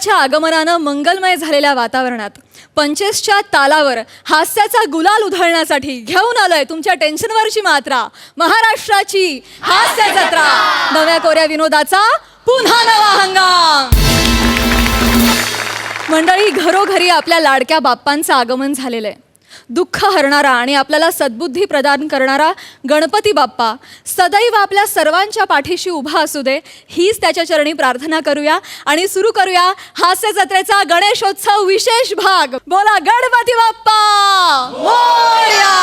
विनोदाच्या आगमनानं मंगलमय झालेल्या वातावरणात पंचेसच्या तालावर हास्याचा गुलाल उधळण्यासाठी घेऊन आलोय तुमच्या टेन्शनवरची मात्रा, महाराष्ट्राची हास्य जत्रा, नव्या कोऱ्या विनोदाचा पुन्हा नवा हंगाम. मंडळी, घरोघरी आपल्या लाडक्या बाप्पांचं आगमन झालेलं आहे. दुःख हरणारा आणि आपल्याला सद्बुद्धी प्रदान करणारा गणपती बाप्पा सदैव आपल्या सर्वांच्या पाठीशी उभा असू दे, हीच त्याच्या चरणी प्रार्थना करूया आणि सुरू करूया हास्य जत्रेचा गणेशोत्सव विशेष भाग. बोला गणपती बाप्पा मोरया.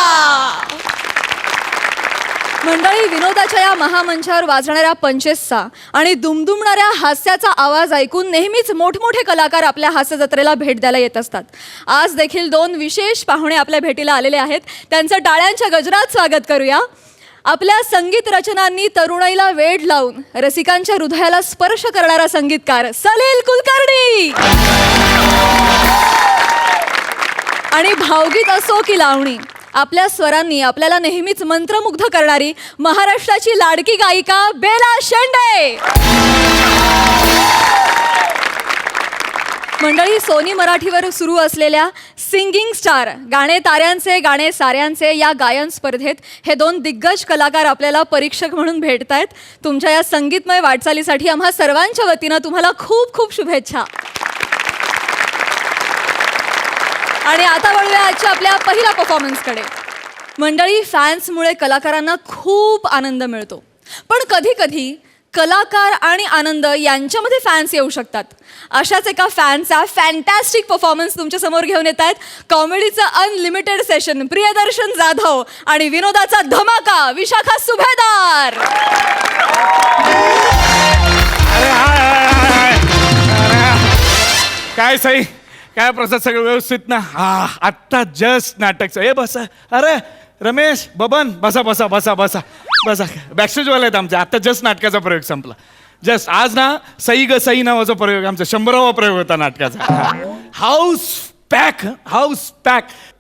मंडळी, विनोदाच्या या महामंचावर वाजणाऱ्या पंचेसचा आणि दुमदुमणाऱ्या हास्याचा आवाज ऐकून नेहमीच मोठमोठे कलाकार आपल्या हास्य जत्रेला भेट द्यायला येत असतात. आज देखील दोन विशेष पाहुणे आपल्या भेटीला आलेले आहेत. त्यांचं टाळ्यांच्या गजरात स्वागत करूया. आपल्या संगीत रचनांनी तरुणाईला वेड लावून रसिकांच्या हृदयाला स्पर्श करणारा संगीतकार सलील कुलकर्णी. आणि भावगीत असो की लावणी, आपल्या स्वरांनी आपल्याला नेहमीच मंत्रमुग्ध करणारी महाराष्ट्राची लाडकी गायिका बेला शेंडे. मंडळी, सोनी मराठीवर सुरू असलेल्या सिंगिंग स्टार गाणे ताऱ्यांचे गाणे साऱ्यांचे या गायन स्पर्धेत हे दोन दिग्गज कलाकार आपल्याला परीक्षक म्हणून भेटत आहेत. तुमच्या या संगीतमय वाटचालीसाठी आम्हा सर्वांच्या वतीनं तुम्हाला खूप खूप शुभेच्छा. आणि आता वळूया आजच्या आपल्या पहिल्या परफॉर्मन्सकडे. मंडळी, फॅन्समुळे कलाकारांना खूप आनंद मिळतो, पण कधी कधी कलाकार आणि आनंद यांच्यामध्ये फॅन्स येऊ शकतात. अशाच एका फॅनचा फॅन्टॅस्टिक परफॉर्मन्स तुमच्यासमोर घेऊन येत आहेत. कॉमेडीचं अनलिमिटेड सेशन प्रियदर्शन जाधव आणि विनोदाचा धमाका विशाखा सुभेदार. काय सई, काय प्रसाद, सगळं व्यवस्थित ना? हा, आत्ता जस्ट नाटकचं हे बसा. अरे रमेश, बबन, बसा बसा बसा बसा बसा. बॅकस्टेजवाले आहेत आमचे. आत्ता जस्ट नाटकाचा प्रयोग संपला. जस्ट आज ना सई ग सई नावाचा प्रयोग, आमचा 100वा प्रयोग होता नाटकाचा. हाऊस पॅक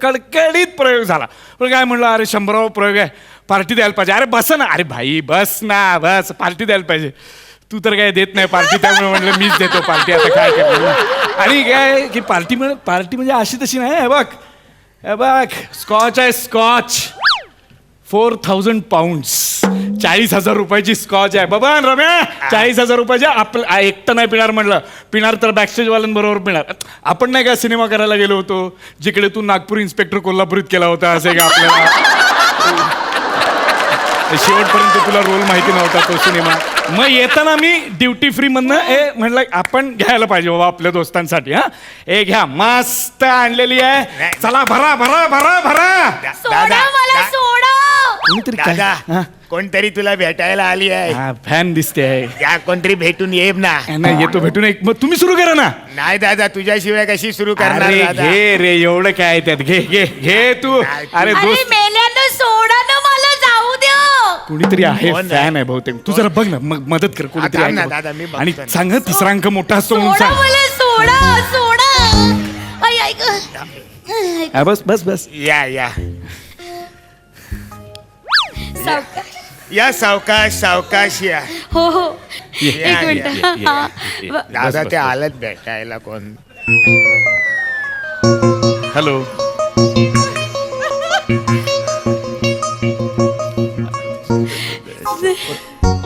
कडकडीत प्रयोग झाला. पण काय म्हणलं, अरे 100वा प्रयोग आहे, पार्टी द्यायला पाहिजे. अरे बस ना, अरे भाई बस ना, बस, पार्टी द्यायला पाहिजे. तू तर काय देत नाही पार्टी, त्यामुळे म्हणलं मीच देतो पार्टी. आता काय करणार. आणि काय की पार्टी म्हणजे अशी तशी नाही. हे बघ स्कॉच आहे, स्कॉच 4000 पाऊंड्स, 40,000 रुपयाची स्कॉच आहे. बाबा रम्या, 40,000 रुपयाची. आपलं एकटं नाही पिणार म्हणलं, पिणार तर बॅकस्टेजवाल्यांबरोबर पिणार. आपण नाही का सिनेमा करायला गेलो होतो, जिकडे तू नागपूर इन्स्पेक्टर कोल्हापुरीत केला होता, असे का आपल्याला शेवटपर्यंत तुला रोल माहिती नव्हता तो सिनेमा. मग येताना मी ड्युटी फ्री मधनं म्हणलं आपण घ्यायला पाहिजे बाबा आपल्या दोस्तांसाठी. हा, हे घ्या, मस्त आणलेली आहे. चला भरा भरा भरा भरा. दादा, कोणतरी तुला भेटायला आली आहे. फॅन दिसते आहे. त्या कोणतरी भेटून ये ना. नाही येतो, भेटून. एक मग तुम्ही सुरू करा ना. नाही दादा, तुझ्याशिवाय कशी सुरू करणार दादा? घे रे, एवढं काय त्यात, घे घे घे तू. अरे दोस्त, मेल्यानं सोडा ना, मला जाऊ द्या. कुणीतरी आहे, फॅन आहे बहुतेक. तू जरा बघ ना, मग मदत कर. कुणीतरी आहे दादा, मी आणि सांग तिसरा अंक मोठा असतो म्हणून सांग. मला सोडा. ऐक. बस बस बस. या या सावकाश सावकाश या. हो हो, या, एक मिनिट. दादा ते आलत भेटायला. कोण? हॅलो.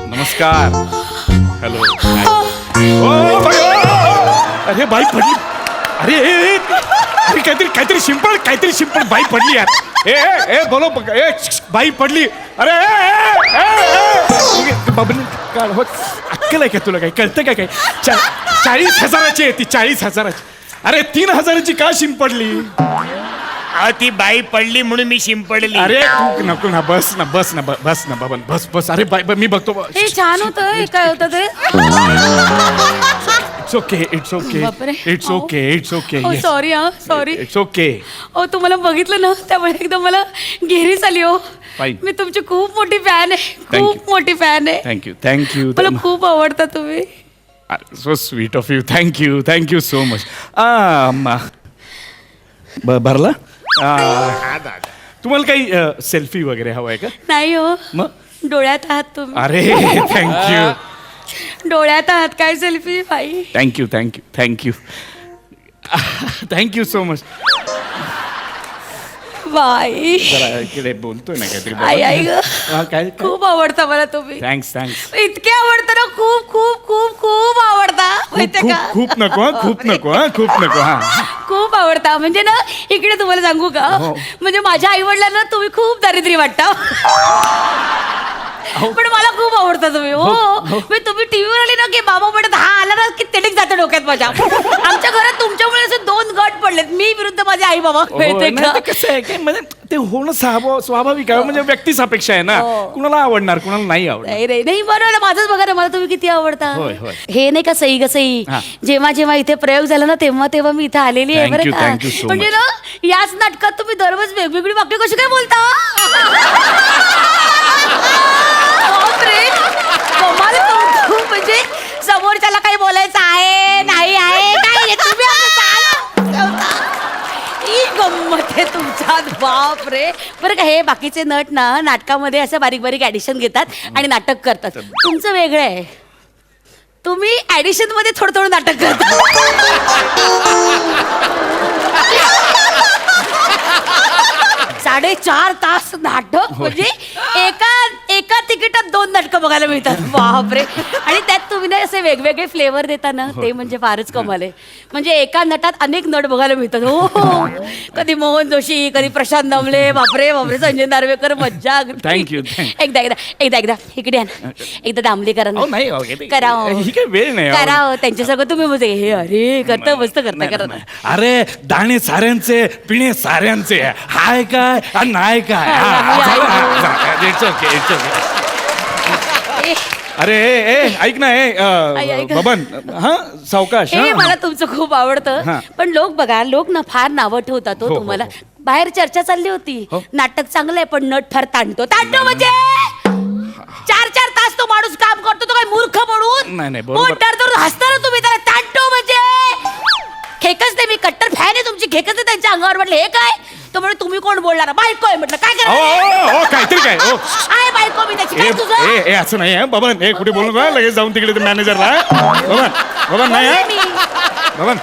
नमस्कार. हॅलो. अरे बाई पडली. अरे काहीतरी शिंपड बाई पडली यार. ए बोलो, बाई पडली. अरे अक्कल आहे का तुला? काही कळतं का? काही 40,000ची आहे ती, 40,000ची. अरे 3,000ची का शिंपडली? ती बाई पडली म्हणून मी शिंपडली. अरे तू नको ना, बस ना बाबन, बस. अरे बाई मी बघतो. हे छान होतं. काय होतं ते? It's okay. Sorry. It's okay. तुम्हाला बघितलं ना, त्यामुळे एकदम मला घेरीच आली. मी तुमची खूप मोठी फॅन आहे. खूप मोठी फॅन आहे. थँक्यू. मला खूप आवडता तुम्ही. So sweet of you. Thank you so much. भरला. तुम्हाला काही सेल्फी वगैरे हवंय का? नाही हो, मग डोळ्यात आहात तुम्ही. अरे थँक्यू. डोळ्यात आहात काय सेल्फी बाई. Thank you thank you thank you thank you so much. बाई जरा इकडे बोलतोय ना काहीतरी आई आई ग. काय खूप आवडता मला तुम्ही. Thanks thanks. इतके आवडतं ना खूप खूप खूप खूप आवडता माहितीये खूप का. खूप नको हा खूप नको हा खूप नको हा. खूप आवडता म्हणजे ना इकडे तुम्हाला सांगू का हो. म्हणजे माझ्या आई वडिलांना तुम्ही खूप दारिद्र्य वाटता पण मला खूप आवडता तुम्ही. हो म्हणजे तुम्ही टीव्हीवर आले ना की बाबा म्हणत हा आला ना की तेडीक जातं डोक्यात माझ्या. आमच्या घरात तुमच्यामुळे असे 2 गट पडलेत मी विरुद्ध माझे आई बाबा. हो, नाही, ते कसं आहे की म्हणजे ते होणं स्वाभाविक आहे म्हणजे व्यक्तिसापेक्ष आहे ना. कुणाला आवडणार कुणाला नाही आवडणार. नाही रे नाही बरोबर आहे. माझंच बघा ना मला तुम्ही किती आवडता. होय, होय. हे नाही का सई ग सई हा. जेव्हा जेव्हा इथे प्रयोग झाला ना तेव्हा तेव्हा मी इथे आलेली आहे Thank बरं you, का. thank you so म्हणजे much. ना याच नाटकात तुम्ही दररोज वेगवेगळी वाक्य कशी काय बोलता. बापरे, कमाल कौतुक. म्हणजे समोरच्याला काही बोलायचं आहे नाही आहे काय नाही, तुम्ही आपलं चालू. ही गंमत आहे तुमच्यात बाप रे. बरं का हे बाकीचे नट ना नाटकामध्ये असं बारीक बारीक ऍडिशन घेतात आणि नाटक करतात. तुमचं वेगळं आहे. तुम्ही ऍडिशन मध्ये थोडं थोडं नाटक करता. 4.5 तास नाटक म्हणजे एका तिकिटात 2 नाटकं बघायला मिळतात. बापरे. आणि त्यात तुम्ही ना असे वेगवेगळे फ्लेवर देता ना ते म्हणजे फारच कमाल आहे. म्हणजे एका नटात अनेक नट बघायला मिळतात. हो कधी मोहन जोशी कधी प्रशांत दामले बापरे बापरे संजय नार्वेकर मज्जा. Thank you. एकदा इकडे या ना. एकदा दामले करा ना. अहो, नाही अहो, हे- करा हो. ही काही वेळ नाही अहो. करा हो. त्यांच्यासगळं तुम्ही म्हणजे हे अरे करता मस्त करता नाही, करा नाही. अरे दाणे साऱ्यांचे पिणे साऱ्यांचे हाय काय आणि नाही काय इट्स ओके इट्स ओके. अरे ऐक ना ऐक. बबन हा सावकाश हे हा. मला तुमचं खूप आवडतं. हा. पण लोक ना फार नावं ठेवतात हो, हो हो, तुम्हाला. हो. बाहेर चर्चा चालली होती हो. नाटक चांगलं आहे पण नट फार ताणतो म्हणजे 4 तास तो माणूस काम करतो तो काय मूर्ख म्हणून. नाही, नाही, बरोबर. तर हसता ना तुम्ही त्याला ताणतो म्हणजे. खेकच नाही मी कट्टर फॅन आहे तुमची. खेकच नाही त्यांच्या अंगावर म्हटलं हे काय तो म्हणजे तुम्ही कोण बोलणार बायको आहे म्हटलं काय ओ काहीतरी काय ओ आहे बायको मी त्याची काय तुझं. ए असं नाही बबन कुठे बोलू का लगेच जाऊन तिकडे मॅनेजरला बबन नाही बबन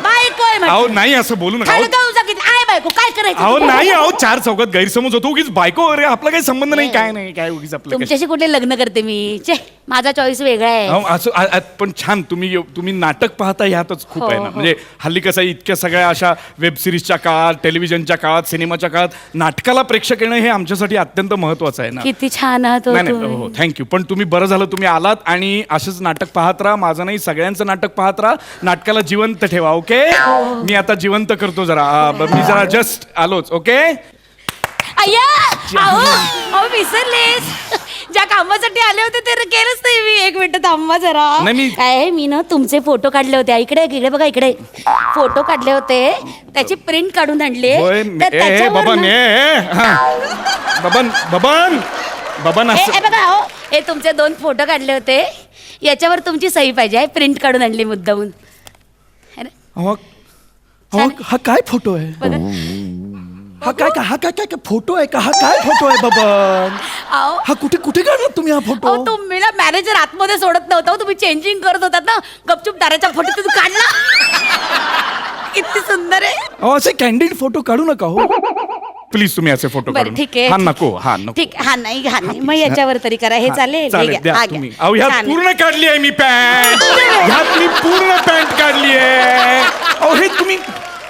बायको आहे म्हटलं. अहो नाही असं बोलू नका खायला अहो. जाऊ सांगितलं आहे बायको काय करायचं अहो तुला? नाही अहो 4 चौकात गैरसमज होतो उगीच बायको वगैरे आपला काही संबंध नाही काय नाही काय उगीच आपलं काय. तुमच्याशी कुठे लग्न करते मी माझा चॉईस वेगळा आहे. अहो, असं पण छान तुम्ही नाटक पाहता ह्यातच खूप हो, आहे ना हो. म्हणजे हल्ली कसं आहे, इतक्या सगळ्या अशा वेब सिरीजच्या काळात टेलिव्हिजनच्या काळात सिनेमाच्या काळात नाटकाला प्रेक्षक येणं हे आमच्यासाठी अत्यंत महत्वाचं आहे ना. किती छान आहात हो नाही नाही तुम्ही. हो थँक्यू पण तुम्ही बरं झालं तुम्ही आलात आणि असंच नाटक पाहत राहा माझं नाही सगळ्यांचं नाटक पाहत राहा नाटकाला जिवंत ठेवा ओके. मी आता जिवंत करतो जरा मी जरा जस्ट आलोच ओके. अय्या अहो विसरलेस ज्या कामासाठी आले होते ते केलंच नाही मी. 1 मिनिट थांबा जरा. नाही, मी- काय मी ना तुमचे फोटो काढले होते इकडे बघा इकडे फोटो काढले होते त्याची प्रिंट काढून आणले होय तर त्याच्यावर बबन ना- बबन बबन बबन ए, असं ए, बघा हो हे तुमचे 2 फोटो काढले होते याच्यावर तुमची सही पाहिजे प्रिंट काढून आणली मुद्दामून. अरे, अहो, अहो, हा काय फोटो आहे बघा हा काय फोटो आहे का हा काय फोटो आहे बबन अहो हा कुठे काढला तुम्ही हा फोटो अहो तुम्ही ना मॅनेजर आतमध्ये सोडत नव्हता हो. तुम्ही चेंजिंग करत होतात ना गपचूप दाराच्या फोटो तुम्ही काढला. किती सुंदर आहे. अहो असे कॅन्डिड फोटो काढू नका हो प्लीज तुम्ही असे फोटो बरं काढू ठीक आहे हा नको ठीक हा नाही मग याच्यावर तरी करा हे चालेल हे चालेल घ्या, द्या हा घ्या. तुम्ही अहो ह्यात छान आहे. पूर्ण काढली आहे मी पॅन्ट ह्यात मी पूर्ण पॅन्ट काढली आहे अहो हे तुम्ही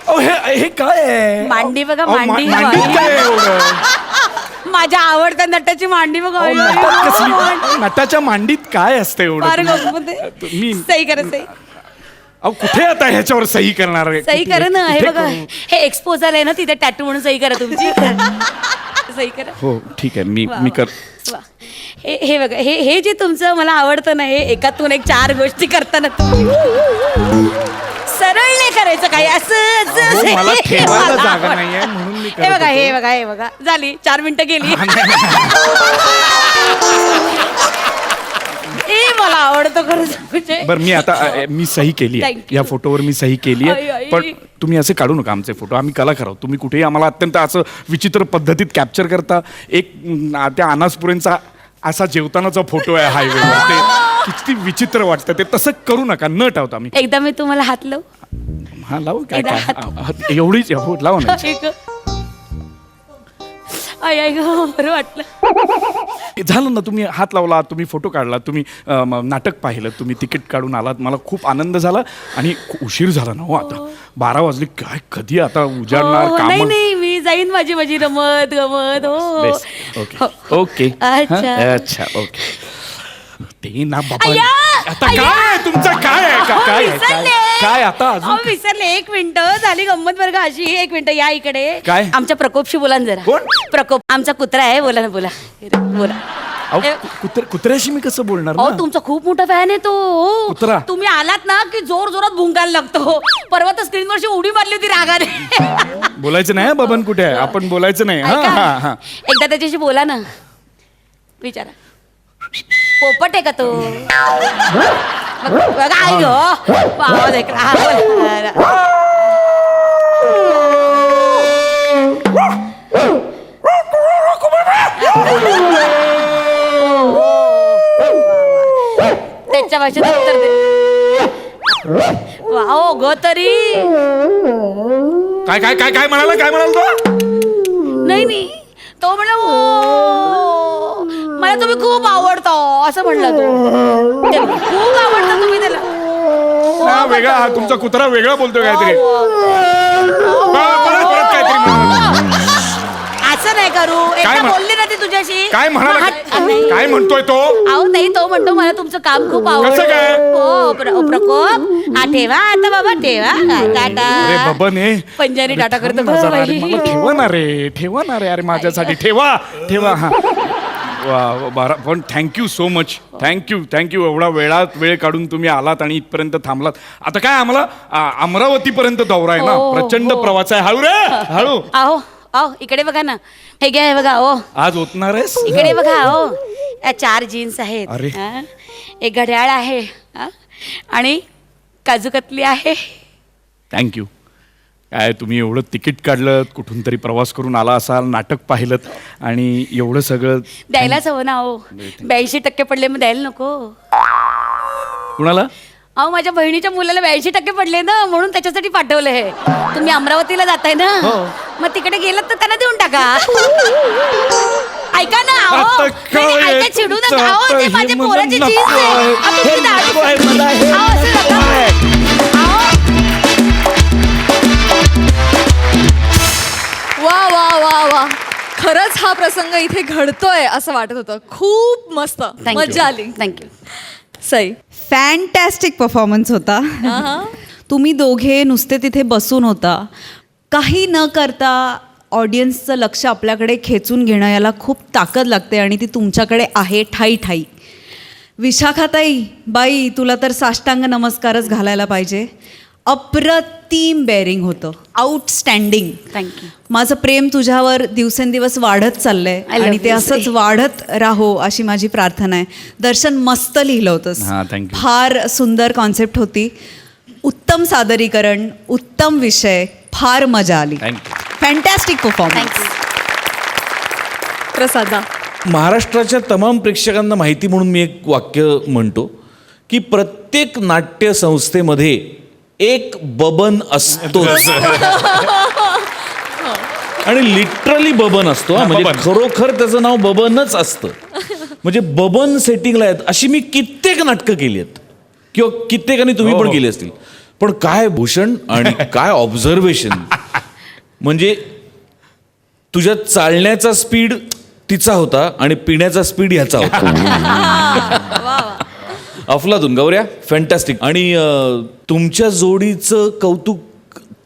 अहो हे काय आहे मांडी बघा, अहो, मांडी मांडीत बाई. काय आहे एवढं माझ्या आवडत्या नटाची मांडी बघा अहो, नटात कसली नटाच्या मांडीत काय असतं फार एवढं गंमत आहे. मी सही करा सही अहो कुठे आता ह्याच्यावर सही करणार आहे? सही करा ना हे कुठे बघा करू? हे एक्सपोजल आहे ना तिथे टॅटू म्हणून सही करा तुमची. सही करा हो ठीक आहे मी वा, मी वा. कर वा. हे बघा हे जे तुमचं मला आवडतं ना हे एकातून एक 4 गोष्टी करताना तुम्ही सरळ नाही करायचं काही असं अहो, असं. मला हे ठेवायला मला जागा आवडतं. नाहीये म्हणून मी हे करत बघा हे होतो. बघा हे बघा झाली 4 मिनिटं गेली. हे मला आवडतं खरंच म्हणजे. बरं मी आता मी सही केली आहे Thank you. या फोटोवर मी सही केली आई, आई. आहे पण तुम्ही असे काढू नका आमचे फोटो आम्ही कलाकार आहोत तुम्ही कुठेही आम्हाला अत्यंत असं विचित्र पद्धतीत कॅप्चर करता. एक त्या अनासपुरेंचा असा जेवतानाचा फोटो आहे हायवेवर किती विचित्र वाटतं ते. तसं करू नका, न ठेवता मी. एकदा मी तुम्हाला हात लावू? हा लावू काय एकदा काय एवढीच हो लाव ना. आय आय गं, बरं वाटलं. झालं ना, तुम्ही हात लावला, तुम्ही फोटो काढला, तुम्ही नाटक पाहिलं, तुम्ही तिकीट काढून आलात, मला खूप आनंद झाला. आणि उशीर झाला ना हो, आता 12 वाजले काय, कधी आता उजाडणार हो, काम. नाही नाही, मी जाईन माझी माझी रमत गमत. हो ओके ओके अच्छा. अच्छा ओके. ते ना बाबा, अय्या! आता अय्या! काय तुमचं काय आहे? अहो, काय आहे? विसरले. काय आता अजून अहो, विसरले. एक मिनिट, झाली गंमत बरं का अशी. एक मिनिट या इकडे. काय? आमच्या प्रकोपशी बोला ना जरा. कोण? प्रकोप आमचा कुत्रा आहे. बोला ना, बोला बोला. अहो, कुत्र्याशी मी कसं बोलणार अहो, ना? तुमचा खूप मोठा फॅन आहे तो. हो. कुत्रा? तुम्ही आलात ना की जोर जोरात भुंकायला लागतो. परवा तर स्क्रीनवरची उडी मारली होती रागाने. बोलायचं नाही हं, बबन कुठे आहे, आपण बोलायचं नाही. हा ऐका, हा हा. एकदा त्याच्याशी बोला ना, विचारा. पोपट आहे का तो? बघा आई गो, आवाज ऐकला. हा, बोला. त्याच्या भाषेत उत्तर दे. वाव ग तरी. काय काय काय काय म्हणाला, काय म्हणाल तो? नाही नाही, तो म्हणला "ओ, मला तुम्ही खूप आवडतो" असं म्हणला तो. ते खूप आवडतं तुम्ही त्याला. हा, वेगळा हा तुमचा कुत्रा वेगळा बोलतोय काहीतरी. परत परत काहीतरी म्हणाला. असं नाही करू. एकदा म्हण- बोलली ना ती तुझ्याशी. काय म्हणाला, नाही. काय म्हणतोय तो? अहो नाही, तो म्हणतो मला तुमचं काम खूप आवडतं. कसं काय? हो प्रकोप. हा ठेवा आता बाबा, ठेवा. अरे टाटा. बबन हे पंजारी टाटा करतो. थांब ना जरा, अरे मला ठेवा ना रे, ठेवा ना रे, अरे माझ्यासाठी ठेवा ठेवा. हा वा बारा, पण थँक्यू सो मच. थँक्यू एवढा वेळ काढून तुम्ही आलात आणि इथपर्यंत थांबलात. आता काय आम्हाला अमरावतीपर्यंत दौरा आहे ना, हो, प्रचंड हो. प्रवास आहे. हळू रे हळू. अहो अहो इकडे बघा ना, हे घ्या, हे बघा. हो आज ओतणार आहेस? इकडे बघा. हो या 4 जीन्स आहेत. अरे. हा? एक घड्याळ आहे. हा? आणि काजू कतली आहे. थँक्यू. काय तुम्ही एवढं तिकीट काढलं, कुठून तरी प्रवास करून आला असाल, नाटक पाहिलं आणि एवढं सगळं द्यायलाच हवं ना. हो 82% पडले, मग द्यायला नको. कुणाला? अहो माझ्या बहिणीच्या मुलाला 82% पडले ना, म्हणून त्याच्यासाठी पाठवलं हे. तुम्ही अमरावतीला जाताय ना, मग तिकडे गेलात तर त्यांना देऊन टाका. ऐका ना. अहो, आता नाही, नाही, काय ऐका, चिडू नका. तुमचं अहो, ते आता माझे हे पोराची मला जीन्स आहे. नकोय. अहो, तुम्ही हे दारू- नकोय मला, हे अहो, असं नका. अहो, वा वा वा वा, खरंच हा प्रसंग इथे घडतोय असं वाटत होतं. खूप मस्त, thank you. मजा आली. थँक्यू. सई. फॅन्टॅस्टिक परफॉर्मन्स होता. हा. तुम्ही दोघे नुसते तिथे बसून होता, काही न करता ऑडियन्सचं लक्ष आपल्याकडे खेचून घेणं, याला खूप ताकद लागते आणि ती तुमच्याकडे आहे ठाई ठाई. विशाखाताई बाई, तुला तर साष्टांग नमस्कारच घालायला पाहिजे. अप्रतिम बेअरिंग होतं, आउटस्टँडिंग. थँक्यू. माझं प्रेम तुझ्यावर दिवसेंदिवस वाढत चाललंय I love आणि ते you, असंच Sri. वाढत राहो अशी माझी प्रार्थना आहे. दर्शन मस्त लिहिलं होतंस. हा, thank you. फार सुंदर कॉन्सेप्ट होती. उत्तम सादरीकरण, उत्तम विषय, फार मजा आली. थँक्यू. Fantastic performance. थँक्यू. प्रसादा. महाराष्ट्राच्या तमाम प्रेक्षकांना माहिती म्हणून मी एक वाक्य म्हणतो की प्रत्येक नाट्य संस्थेमध्ये एक बबन असतोच. आणि लिटरली बबन असतो हा, म्हणजे बबन. खरोखर त्याचं नाव बबनच असतं. म्हणजे बबन सेटिंगला आहेत अशी मी कित्येक नाटकं केली आहेत किंवा कित्येकांनी तुम्ही हो, पण हो. केली असतील. पण काय भूषण आणि काय ऑब्झर्वेशन. म्हणजे तुझ्या चालण्याचा स्पीड तिचा होता आणि पिण्याचा स्पीड ह्याचा होता. अफलातून गौऱ्या फॅन्टॅस्टिक. आणि तुमच्या जोडीचं कौतुक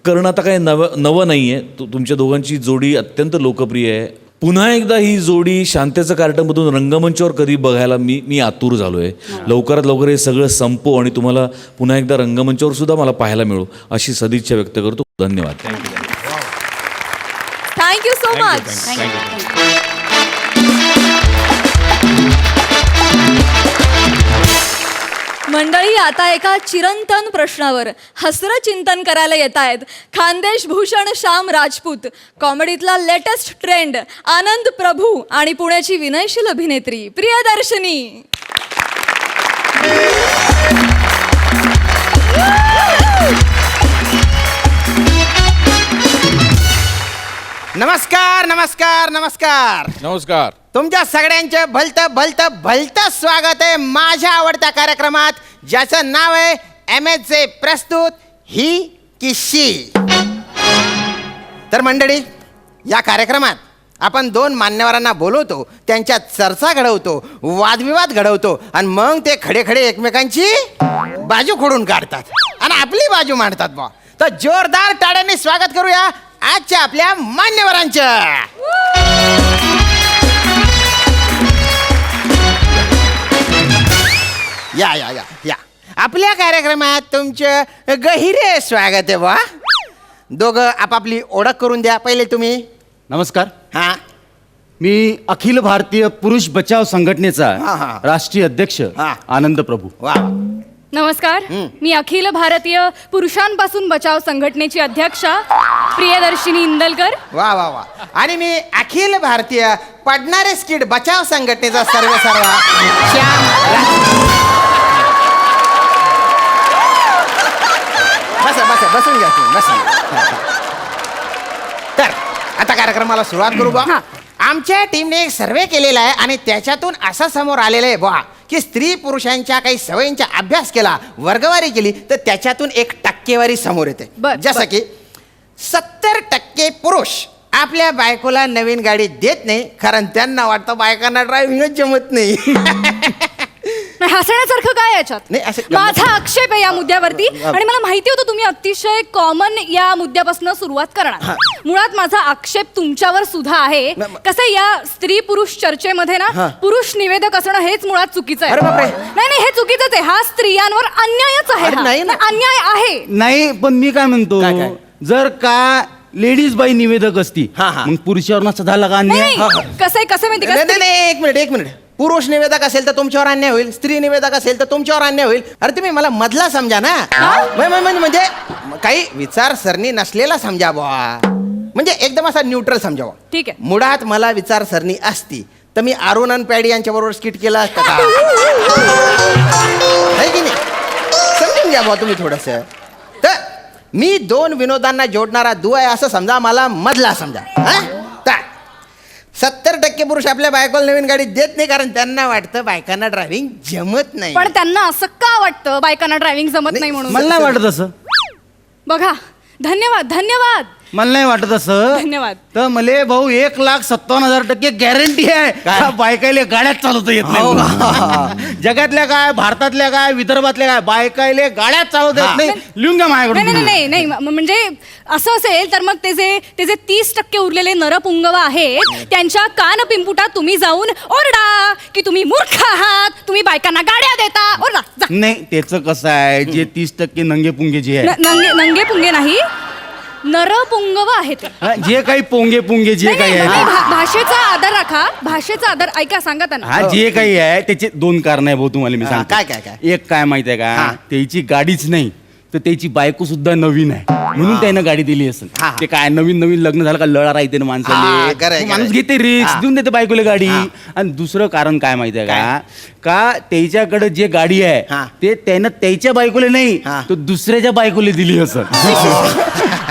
करणं आता काय नवं नाही आहे. तुमच्या दोघांची जोडी अत्यंत लोकप्रिय आहे. पुन्हा एकदा ही जोडी शांतेचं कार्टमधून रंगमंचावर कधी बघायला मी आतुर झालो आहे. लवकरात लवकर हे सगळं संपो आणि तुम्हाला पुन्हा एकदा रंगमंचावर सुद्धा मला पाहायला मिळू अशी सदिच्छा व्यक्त करतो. धन्यवाद. Thank you so much. मंडळी, आता एका चिरंतन प्रश्नावर हसरं चिंतन करायला येत आहेत खानदेश भूषण श्याम राजपूत, कॉमेडीतला लेटेस्ट ट्रेंड आनंद प्रभू आणि पुण्याची विनयशील अभिनेत्री प्रियदर्शनी. नमस्कार नमस्कार नमस्कार नमस्कार. तुमच्या सगळ्यांचे भलतं स्वागत आहे माझ्या आवडत्या कार्यक्रमात ज्याचं नाव आहे MSJ प्रस्तुत ही की शी. तर मंडळी, या कार्यक्रमात आपण 2 मान्यवरांना बोलवतो, त्यांच्यात चर्चा घडवतो, वादविवाद घडवतो आणि मग ते खडे खडे एकमेकांची बाजू खोडून काढतात आणि आपली बाजू मांडतात बा. तर जोरदार टाळ्यांनी स्वागत करूया आजच्या आपल्या मान्यवरांचं. या या या या आपल्या कार्यक्रमात तुमचं गहिरे स्वागत आहे बा. दोघं आपापली ओळख करून द्या. पहिले तुम्ही. नमस्कार, हा मी अखिल भारतीय पुरुष बचाव संघटनेचा हा, हा. राष्ट्रीय अध्यक्ष हा. आनंद प्रभू. वा नमस्कार, मी अखिल भारतीय पुरुषांपासून बचाव संघटनेची अध्यक्षा प्रियदर्शिनी इंदलकर. वा वा वा. आणि मी अखिल भारतीय पडणारे स्किड बचाव संघटनेचा सर्व श्याम बसा बसा बसून घ्या तुम्ही, बसून घ्या. तर आता कार्यक्रमाला सुरुवात करू बा. आमच्या टीमने एक सर्वे केलेला आहे आणि त्याच्यातून असं समोर आलेलं आहे बा की स्त्री पुरुषांच्या काही सवयींचा अभ्यास केला, वर्गवारी केली तर त्याच्यातून एक टक्केवारी समोर येते. जसं की 70% पुरुष आपल्या बायकोला नवीन गाडी देत नाही कारण त्यांना वाटतं बायकांना ड्रायव्हिंगच जमत नाही. हसण्यासारखं काय याच्यात? नाही, असं माझा आक्षेप आहे या मुद्द्यावरती आणि मला माहिती होतं तुम्ही अतिशय कॉमन या मुद्द्यापासून सुरुवात करणार. मुळात माझा आक्षेप तुमच्यावर सुद्धा आहे. कसं या स्त्री पुरुष चर्चेमध्ये ना पुरुष निवेदक असणं हेच मुळात चुकीचं आहे. अरे बापरे. नाही नाही, हे चुकीचंच आहे. हा स्त्रियांवर अन्यायच आहे. अरे हा. नाही ना. अन्याय आहे. नाही, पण मी काय म्हणतो, काय? जर का लेडीज बाई निवेदक असती हा, हा. मग पुरुषावर नसता झाला का नाही अन्याय? नाही, कसं आहे माहिती नाही का? नाही नाही, एक मिनिट. पुरुष निवेदक असेल तर तुमच्यावर अन्याय होईल, स्त्री निवेदक असेल तर तुमच्यावर अन्याय होईल. अरे तुम्ही मला मधला समजा ना. म्हणजे काही विचारसरणी नसलेला समजा बुवा. म्हणजे एकदम असा न्यूट्रल समजा बुवा. ठीक आहे. मुळात मला विचारसरणी असती तर मी अरुण आणि पॅडी यांच्या बरोबर स्किट केलं असतं का? आहे की नाही? समजून घ्या बुवा तुम्ही थोडस. तर मी 2 विनोदांना जोडणारा दुवा आहे असं समजा, मला मधला समजा. हा? तर 70% पुरुष आपल्या बायकोला नवीन गाडी देत नाही कारण त्यांना वाटतं बायकांना ड्रायव्हिंग जमत नाही. पण त्यांना असं का वाटतं बायकांना ड्रायव्हिंग जमत नाही म्हणून? मला नाही वाटत असं. बघा, धन्यवाद धन्यवाद मला नाही वाटत असं. धन्यवाद. तर मले भाऊ 1,57,000% गॅरंटी आहे का बायकायले गाड्यात चालवता येत नाही. जगातल्या काय, भारतातल्या काय, विदर्भातल्या काय, बायकायले गाड्यात चालवता येत नाही. लिहून घ्या नाही नाही माझ्याकडून. नाही नाही म्हणजे असं असेल तर मग ते जे 30% उरलेले नरपुंगव आहेत त्यांच्या कान पिंपुटात तुम्ही जाऊन ओरडा की तुम्ही मूर्ख आहात, तुम्ही बायकांना गाड्या देता. ओरडा जा. नाही, त्याचं कसं आहे, जे 30% नंगे पुंगे जे आहे, नंगे पुंगे नाही, नरपुंगव आहे ते. जे काही पोंगे पुंगे जे नाही, काही नाही, आहे, भाषेचा आदर राखा. भाषेचा आदर ऐका, सांगा त्यांना. हा जे काही आहे त्याचे 2 कारण आहे भाऊ. तुम्हाला मी हा, सांगतो. काय? एक काय माहिती आहे हा. का, त्याची गाडीच नाही तर त्याची बायको सुद्धा नवीन आहे म्हणून त्यानं गाडी दिली असेल. हा. ते काय नवीन लग्न झालं का लळा राहते ना हा, माणसाला. खरंय, माणूस खरंय. घेते रिक्स, हा. देऊन देते बायकोला गाडी. हा. आणि दुसरं कारण काय माहिती आहे का त्याच्याकडे जे गाडी हा. आहे ते त्यानं त्याच्या बायकोला नाही हा. तो दुसऱ्याच्या बायकोला दिली असं.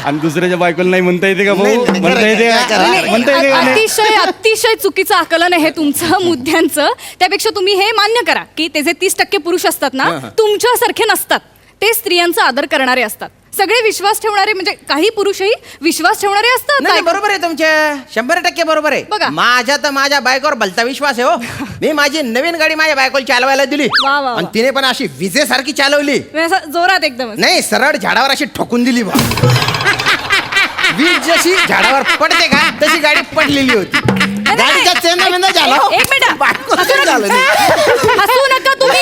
आणि दुसऱ्याच्या बायकोला नाही म्हणता येते का नाही, भाऊ? नाही, म्हणता येते खरंय, का? खरंय, खरंय. म्हणता येते का नाही? अतिशय चुकीचं आकलन आहे हे तुमचं मुद्द्यांचं. त्यापेक्षा तुम्ही हे मान्य करा की ते जे 30% पुरुष असतात ना तुमच्यासारखे नसतात. ते स्त्रियांचा आदर करणारे असतात. सगळे विश्वास ठेवणारे, म्हणजे काही पुरुषही विश्वास ठेवणारे असतात. नाही, बरोबर आहे तुमचे 100% बरोबर आहे. बघा. माझ्या तर माझ्या बायकोवर भलता विश्वास आहे हो. मी माझी नवीन गाडी माझ्या बायकोला चालवायला दिली वा, वा, वा. आणि तिने पण अशी विजेसारखी चालवली. म्हणजे असं जोरात एकदम. नाही, सरळ झाडावर अशी ठोकून दिली बा. वीज जशी झाडावर पडते का तशी गाडी पडलेली होती. गाडीचा चेंदा झाला हो. एक मिनिट, बायकोला हसू काही झालं नाही. नका. हसू नका तुम्ही.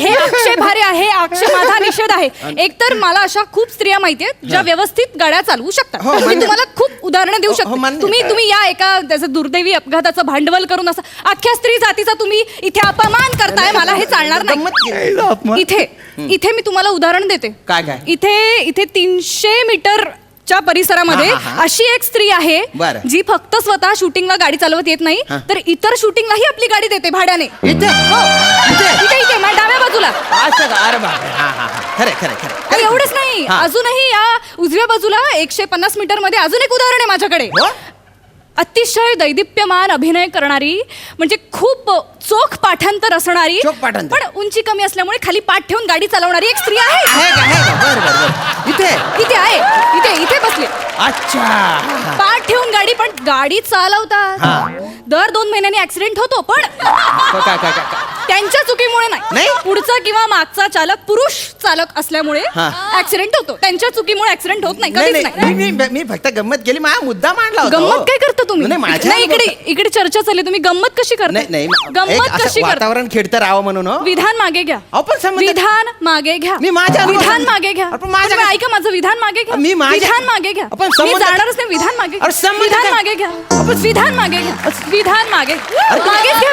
हे आक्षेपार्ह आहे. आक्षेप माझा निषेध आहे. एकतर मला अशा खूप स्त्रिया माहिती आहेत ज्या व्यवस्थित गाड्या चालवू शकतात. हो, मी मान्य. तुम्हाला खूप उदाहरणं देऊ हो, शकते. मान्य. तुम्ही या एका त्याचं दुर्दैवी अपघाताचं भांडवल करून असं अख्ख्या स्त्री जातीचा तुम्ही इथे अपमान करताय. मला हे चालणार गंमत केली. नाही. इथे मी तुम्हाला उदाहरण देते. काय? इथे 300 मीटर च्या परिसरामध्ये हा, हा, हा. अशी एक स्त्री आहे बरं. जी फक्त स्वतः शूटिंगला गाडी चालवत येत नाही तर इतर शूटिंगलाही आपली गाडी देते भाड्याने. इथे हो. इथे इथे माझ्या डाव्या बाजूला. असं का? अरे बापरे. हा हा हा खरे खरे आणि खरे एवढंच नाही, हा. अजूनही या उजव्या बाजूला 150 मीटर मध्ये अजून एक उदाहरण आहे माझ्याकडे. हो? अतिशय दैदिप्यमान अभिनय करणारी, म्हणजे खूप चोख पाठांतर असणारी, चोख पाठांतर. पण उंची कमी असल्यामुळे खाली पाठ ठेवून गाडी चालवणारी एक स्त्री आहे. आहे का? बर बर बर. इथे इथे आहे, इथे बसली. अच्छा. पाठ ठेवून गाडी, पण गाडी चालवतात. दर 2 महिन्यांनी ऍक्सिडेंट होतो, पण काय काय काय त्यांच्या चुकीमुळे नाही? नाही. पुढचा किंवा मागचा चालक पुरुष चालक असल्यामुळे हा. ऍक्सिडेंट होतो. त्यांच्या चुकीमुळे ऍक्सिडेंट होत नाही, नाही कधीच नाही नाही. मी फक्त गंमत केली. माझा मुद्दा मांडला होता. गंमत काय करता तुम्ही? नाही, माझ्या नाही, इकडे चर्चा चालली, तुम्ही गंमत कशी करता? नाही नाही एक गंमत असं कशी करता? वातावरण खेळतं राहावं म्हणून हो. विधान मागे घ्या. अहो, पण संबंध- विधान मागे घ्या. मी माझ्या विधान अनुभवातून- मागे घ्या. अरे, पण माझ्या- तुम्ही ऐका माझं विधान मागे घ्या. मी माझ्या- विधान मागे घ्या. आपण मी संबंध- जाणारच नाही. विधान मागे घ्या. अरे, संबंध विधान काय? मागे घ्या. विधान मागे घ्या. विधान मागे मागेच घ्या.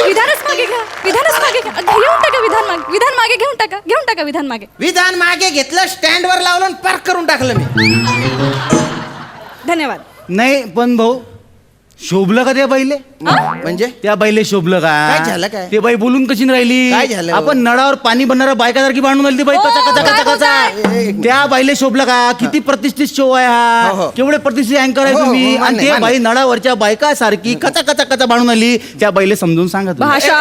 विधानच मागे घ्या. विधानच मागे घ्या. घेऊन टाका विधान मागे. विधान मागे घेऊन टाका विधान मागे. विधान मागे घेतलं, स्टँडवर लावलं आणि पार्क करून टाकलं मी. धन्यवाद. नाही पण भाऊ शोभलं का त्या बाईले? म्हणजे त्या बाईले शोभलं का? काय झालं काय? ते बाई बोलून कशी नाही राहिली? काय झालं? आपण नळावर पाणी बनणारा बायकासारखी बांधून आली ती बाई. ओ, कचा कचा काय कचा बोलताय? कचा. त्या बाईले शोभलं का? किती प्रतिष्ठित शो आहे हो, हो. हा. केवढे प्रतिष्ठित अँकर आहे हो, हो, तुम्ही. मान्य, आणि ते मान्य. बाई नळावरच्या बायकासारखी कचा कचा कचा बांधून आली. त्या बाईले समजून सांगा तुम्ही. भाषा.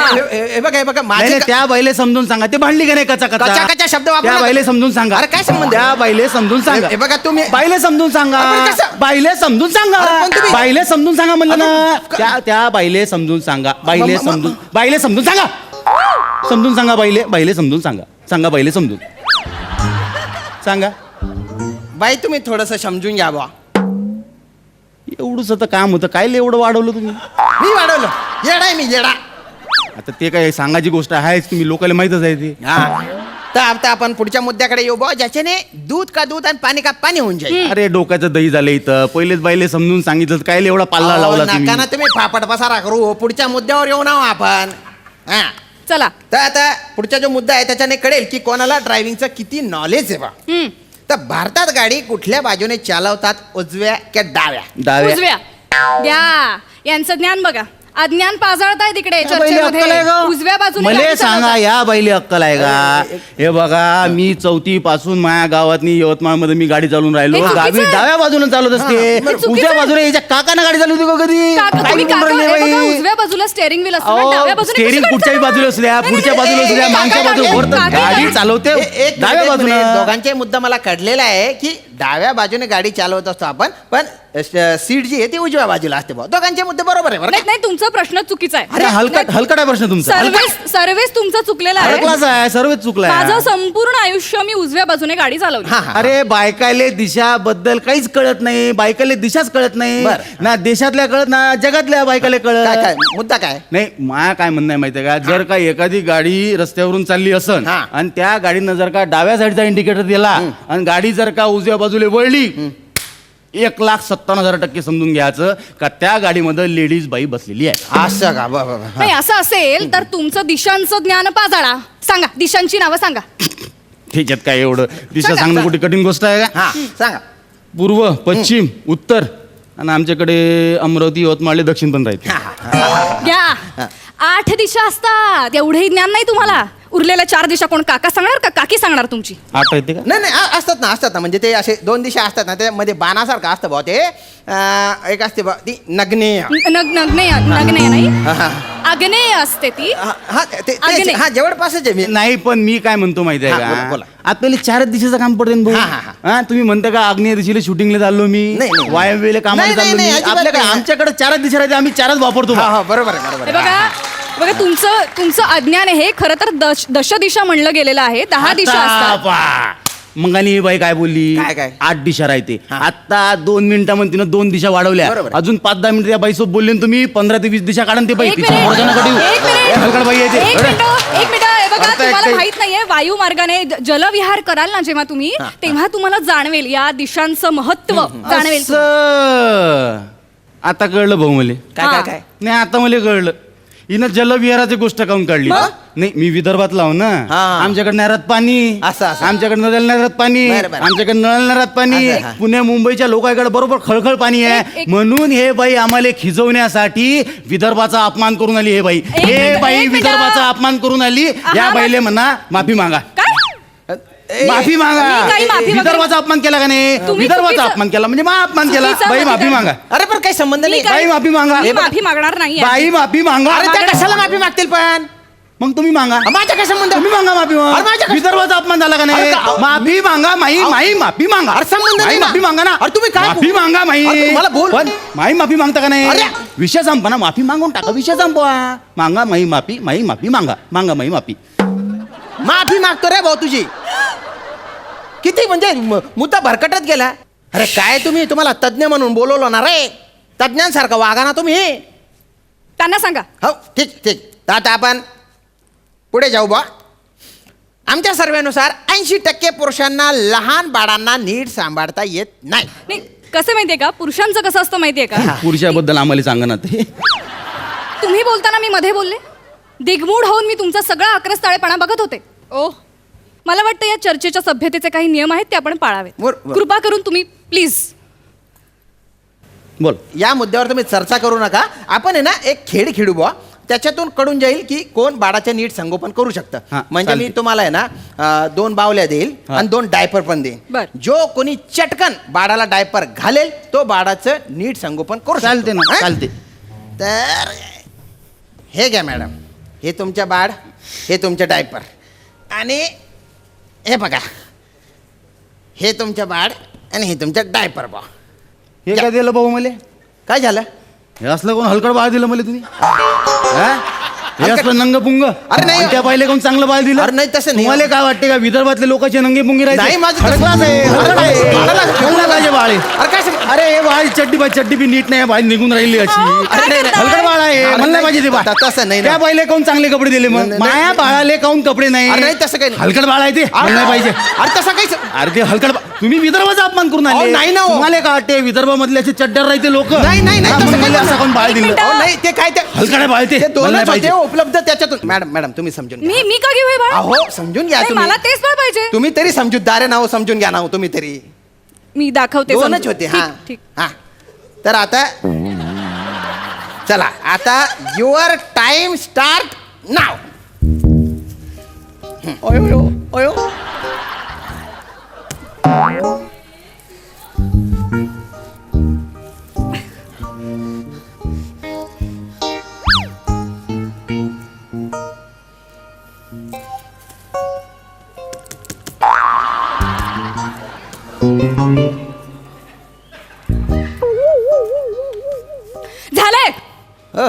हे बघा नाही, माझे नाही, त्या बाईले समजून सांगा. ते भांडली का नाही कचा कचा कचा शब्द वापरू त्या नका. बाईले समजून सांगा. अरे, काय संबंध? त्या बाईले समजून सांगा. हे बघा तुम्ही बाईले समजून सांगा. आपण कसं- बाईले समजून सांगा. अरे, पण तुम्ही- बाईले समजून सांगा म्हणलं ना. आपण- त्या बाईले समजून सांगा. बाईले म- म- समजून बाईले समजून सांगा. समजून सांगा बाईले समजून सांगा. सांगा बाईले समजून सांगा. बाई तुम्ही थोडस समजून घ्या बा. एवढंच आता काम होतं. काय एवढं वाढवलं तुम्ही? मी वाढवलं. येडा आहे मी, येडा. आता ते काय सांगायची गोष्ट आहेच. तुम्ही लोकांना माहितच आहे ते. हा. तर आता आपण पुढच्या मुद्द्याकडे येऊ बा, ज्याच्याने दूध का दूध आणि पाणी का पाणी होऊन जाईल. अरे डोक्याचं दही झालं इथं. पहिलेच बाईले समजून सांगितलं. काय एवढा पाल्ला लावला नका तुम्ही? ना तुम्ही फापट पसारा करू. पुढच्या मुद्द्यावर येऊ ना आपण. हा. चला. तर आता पुढचा जो मुद्दा आहे त्याच्याने कळेल की कोणाला ड्रायव्हिंगचं किती नॉलेज आहे बा. तर भारतात गाडी कुठल्या बाजूने चालवतात, उजव्या की डाव्या? डाव्या. उजव्या. द्या यांचं ज्ञान बघा. अज्ञान पाजाळताय तिकडे या बाईले अक्कल आहे चर्चेमध्ये. का? उजव्या बाजूने मले गाडी सांगा चालवतात. या बाईले अक्कल आहे का? हे बघा मी 4थी पासून माझ्या गावातनी यवतमाळ मध्ये मी गाडी चालून राहिलो. हे चुकीचं गावी आहे. डाव्या बाजूने चालवत असते. हे चुकीचं उजव्या आहे. बाजूने याच्या काकानं गाडी चालवली होती का कधी? काका, काय तुम्ही बोलून काका, राहिले हे बघा, बाई? उजव्या बाजूला स्टेअरिंग व्हील असतो ना, डाव्या बाजूने स्टेरिंग कशी कुठच्याही गाडी बाजूला असू द्या, चालवतात? पुढच्या बाजूला असू द्या, नाही, मागच्या काका, बाजूला वर तर काका, गाडी काका. चालवते एक डाव्या मिनिट, बाजूने. दोघांचे मुद्दा मला कळलेला आहे की डाव्या बाजूने गाडी चालवत असतो आपण, पण सीट जी आहे ती उजव्या बाजूला असते बा. दोघांचे मुद्दे बरोबर आहे बरं नाही का? नाही, तुमचा प्रश्न चुकीचा आहे. अरे हलकट आहे प्रश्न तुमचा. सर्वेस तुमचा चुकलेला आहे. अडकलाच आहे. सर्वच चुकलाय. माझं संपूर्ण आयुष्य मी उजव्या बाजूने गाडी चालवली. हा, हा. अरे बायकाले दिशाबद्दल काहीच कळत नाही. बायकाले दिशाच कळत नाही. बरं. ना देशातल्या कळत ना जगातल्या बायकाले काय कळत. काय मुद्दा काय? नाही माया काय म्हणणं आहे माहितीये का? जर का एखादी गाडी रस्त्यावरून चालली असन हा. आणि त्या गाडीनं जर का डाव्या साईडचा इंडिकेटर दिला आणि गाडी जर का उजव्या बाजूला वळली, 1,57,000% समजून घ्यायचं का त्या गाडीमध्ये लेडीज बाई बसलेली आहे. असं का? बा, बा, बा. नाही असं असेल तर तुमचं दिशांचं ज्ञान पाजाळा. सांगा दिशांची नावं सांगा. त्याच्यात काय एवढं दिशा सांगा, सांगणं सांगा. कुठे कठीण गोष्ट आहे का? हा सांगा. पूर्व पश्चिम उत्तर आणि आमच्याकडे अमरावती यवतमाळ दक्षिण पण राहते. घ्या. 8 दिशा असतात. एवढंही ज्ञान नाही तुम्हाला. उरलेल्या 4 दिशा कोण काका सांगणार का काकी सांगणार तुमची? आठ येते का? नाही नाही असतात ना म्हणजे ते असे 2 दिशा असतात ना, त्यामध्ये बाणासारखं असतं भाऊ ते. एक असते बा ती नग्नेय. नग्नेय नाही, हा, हा. आग्नेय असते ती. हा अग्नेय. हा जवळपासच आहे मी. नाही पण मी काय म्हणतो माहिती आहे हा, बोला, का? बोला. आपल्याला 4 दिशेचं काम पडते ना हा, हा, भाऊ. हा तुम्ही म्हणता का आग्नेय दिशेला शूटिंगला चाललो मी, नाही, नाही. वायव्येला कामाला नाही, चाललो नाही, मी. अजिबात आपल्याकडे नाही. आमच्याकडे 4 दिशा राहते. आम्ही 4च वापरतो हा बा. हा बरोबर आहे, बरोबर हे आहे. बघा तुमचं अज्ञान आहे. खरं तर दश दिशा म्हणलं गेलेलं आहे. 10 दिशा असतात. पा. मग आणि ही बाई काय बोलली? काय? 8 दिशा राहते. हा. आता 2 मिनिटामध्ये तिनं 2 दिशा वाढवल्या. बरोबर आहे. अजून 5-10 मिनिटं त्या बाईसोबत बोलले ना तुम्ही. 15 ते 20 दिशा काढून ते बाई एक तिच्या मिनिट, मोरजानं काढू. एक मिनिट. हलकट बाई आहे ते. एक अरे. मिनिट. हे बघा अर्थ तुम्हाला ऐकते. माहित नाहीये, वायू मार्गाने जलविहार कराल ना जेव्हा तुम्ही, तेव्हा तुम्हाला जाणवेल या दिशांचं महत्व जाणवेल. असं. आता कळलं भाऊ मले. काय काय काय? नाही आता मला कळलं. हिनं जलविहाराची गोष्ट काऊन काढली नाही मी विदर्भात लावू ना हा. आमच्याकडे नळात पाणी असं. आमच्याकडे नळात पाणी बरं, बरं. आमच्याकडे नळात पाणी असं, हा. पुणे मुंबईच्या लोकांकडे बरोबर खळखळ पाणी आहे म्हणून हे बाई आम्हाला खिजवण्यासाठी विदर्भाचा अपमान करून आली हे बाई हे मिनिट, बाई एक मिनिट. विदर्भाचा अपमान करून आली या हा, बाईले म्हणा माफी मागा काय माफी मी काही माफी मागा मागा- विदर्भाचा अपमान केला का नाही तुम्ही विदर्भाचा चुकीचं- अपमान केला म्हणजे मा अपमान केला चुकीचं बाई म्हणजे माफी काय? मागा अरे पण काही संबंध नाही बाई माफी मागा मी माफी मागणार नाही बाई माफी मागा अरे त्या कशाला माफी मागतील पण मग तुम्ही मागा माझा काय संबंध तुम्ही मागा माफी अरे मागा माझ्या- विदर्भाचा अपमान झाला का नाही अरे का- माफी मागा माई माई माफी मागा अरे संबंध माई नाही ना. माफी मागा ना अरे तुम्ही काय माफी मागा माई अरे मला बोल. पण माई माफी मागता का नाही अरे. विषय संपा ना माफी मागून टाका विषय संपवा मागा माई माफी मागा मागा माई माफी माफी मागतो रे भाऊ तुझी किती म्हणजे मुद्दा भरकटत गेला अरे काय तुम्ही तुम्हाला तज्ञ म्हणून बोलवलं ना रे तज्ञांसारखं वागा ना तुम्ही त्यांना सांगा हो ठीक ठीक तर आता आपण पुढे जाऊ बा आमच्या सर्वेनुसार 80% पुरुषांना लहान बाळांना नीट सांभाळता येत नाही नाही कसं माहितीये का पुरुषांचं कसं असतं माहितीये का पुरुषाबद्दल आम्हाला सांगा ना ते तुम्ही बोलताना मी मध्ये बोलले दिगमूढ होऊन मी तुमचा सगळा आक्रस्ताळेपणा बघत होते ओ मला वाटतं या चर्चेच्या सभ्यतेचे काही नियम आहेत ते आपण पाळावे बरं. कृपा करून तुम्ही प्लीज बोल या मुद्द्यावर तुम्ही चर्चा करू नका आपण आहे ना एक खेळ खेळू बुवा त्याच्यातून कळून जाईल की कोण बाळाचे नीट संगोपन करू शकतं हां, म्हणजे मी चालते. तुम्हाला आहे ना 2 बावल्या देईल हां. आणि 2 डायपर पण देईल बर. जो कोणी चटकन बाळाला डायपर घालेल तो बाळाचं नीट संगोपन करू शकतो. चालते ना हां? चालते तर हे घ्या मॅडम हे तुमच्या बाळ हे तुमचे डायपर आणि हे बघा हे तुमच्या बाळ आणि हे तुमचं डायपर बा हे काय दिलं भाऊ मला काय झालं हे असलं कोण हलकड बाळ दिलं मला तुम्ही हा? हे असलं नंग पुंग अरे नाही. त्या पाहिले कोण चांगलं बाळ दिलं अरे नाही, तसं नाही. तुम्हाला काय वाटते का विदर्भातले लोकांचे नंगे पुंगी नाही, माझं तसं- हलकडाच आहे, हलकड आहे. बाळाला- चांगलं पाहिजे बाळ आहे. अरे काय सांग- अरे हे बाळ चड्डी बी नीट नाही बाळ निघून राहिली अशी अरे नाही, नाही. हलकड बाळ आहे अरे म्हणलं नाही, पाहिजे ते बाळ तसं नाही ना. त्या बाईले कोण चांगले कपडे दिले मग नाही, माया बाळाले काऊन कपडे नाही अरे नाही, तसं काही नाही. हलकड बाळ आहे ते म्हणलं पाहिजे अरे तसं काही अरे ते हलकड तुम्ही विदर्भाचा अपमान करून अहो, आले नाही ना हो. तुम्हाला काय वाटते विदर्भामधले असे चड्ड्यावर राहते लोक नाही, नाही, नाही, तसं काही असं कोण बाळ एक दिलं मिनिटं. अहो, नाही ते काय ते हलकड बाळ ते ते म्हणलं दोनच पाहिजे होते उपलब्ध त्याच्यातून मॅडम मॅडम तुम्ही समजून घ्या. मी का घेऊ हे बाळ अहो समजून घ्या नाही, तुम्ही मला तेच बाळ पाहिजे तुम्ही तरी समजूतदार आहे ना हो समजून घ्या ना हो तुम्ही तरी मी दाखवते दोनच समजून. होते ठीक, हा ठीक हा तर आता चला आता युअर टाइम स्टार्ट नाव ओयो ओयो झालंय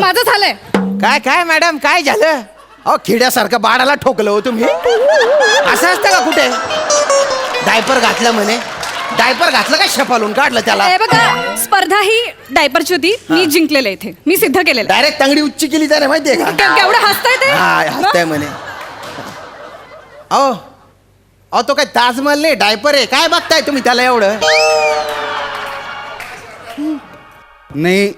माझं झालंय काय काय मॅडम काय झालं अहो खिड्यासारखं बाळाला ठोकलं हो तुम्ही असं असतं का कुठे डायपर घातलं म्हणे डायपर घातलं का शपालून काढलं त्याला हे बघा स्पर्धा ही डायपरची होती मी जिंकलेलं आहे इथे मी सिद्ध केलेलं आहे. डायरेक्ट तंगडी उच्च केली त्याने माहितीये का केवढं हसताय ते हा हसताय म्हणे अहो अहो तो काय ताजमहल नाही डायपर आहे काय बघताय तुम्ही त्याला एवढं नाही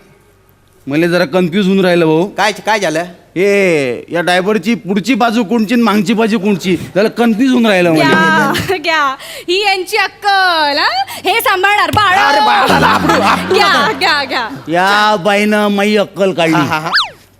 मला जरा कन्फ्यूज होऊन राहिलं भाऊ काय काय झालं हे या ड्रायव्हरची पुढची बाजू कोणची आणि मागची बाजू कोणची त्याला कन्फ्यूज होऊन राहिलं मला घ्या घ्या ही यांची अक्कल हा? हे सांभाळणार बाळ अरे बाळाला आपटू घ्या घ्या घ्या या बाईनं माई अक्कल हा, काढली हा.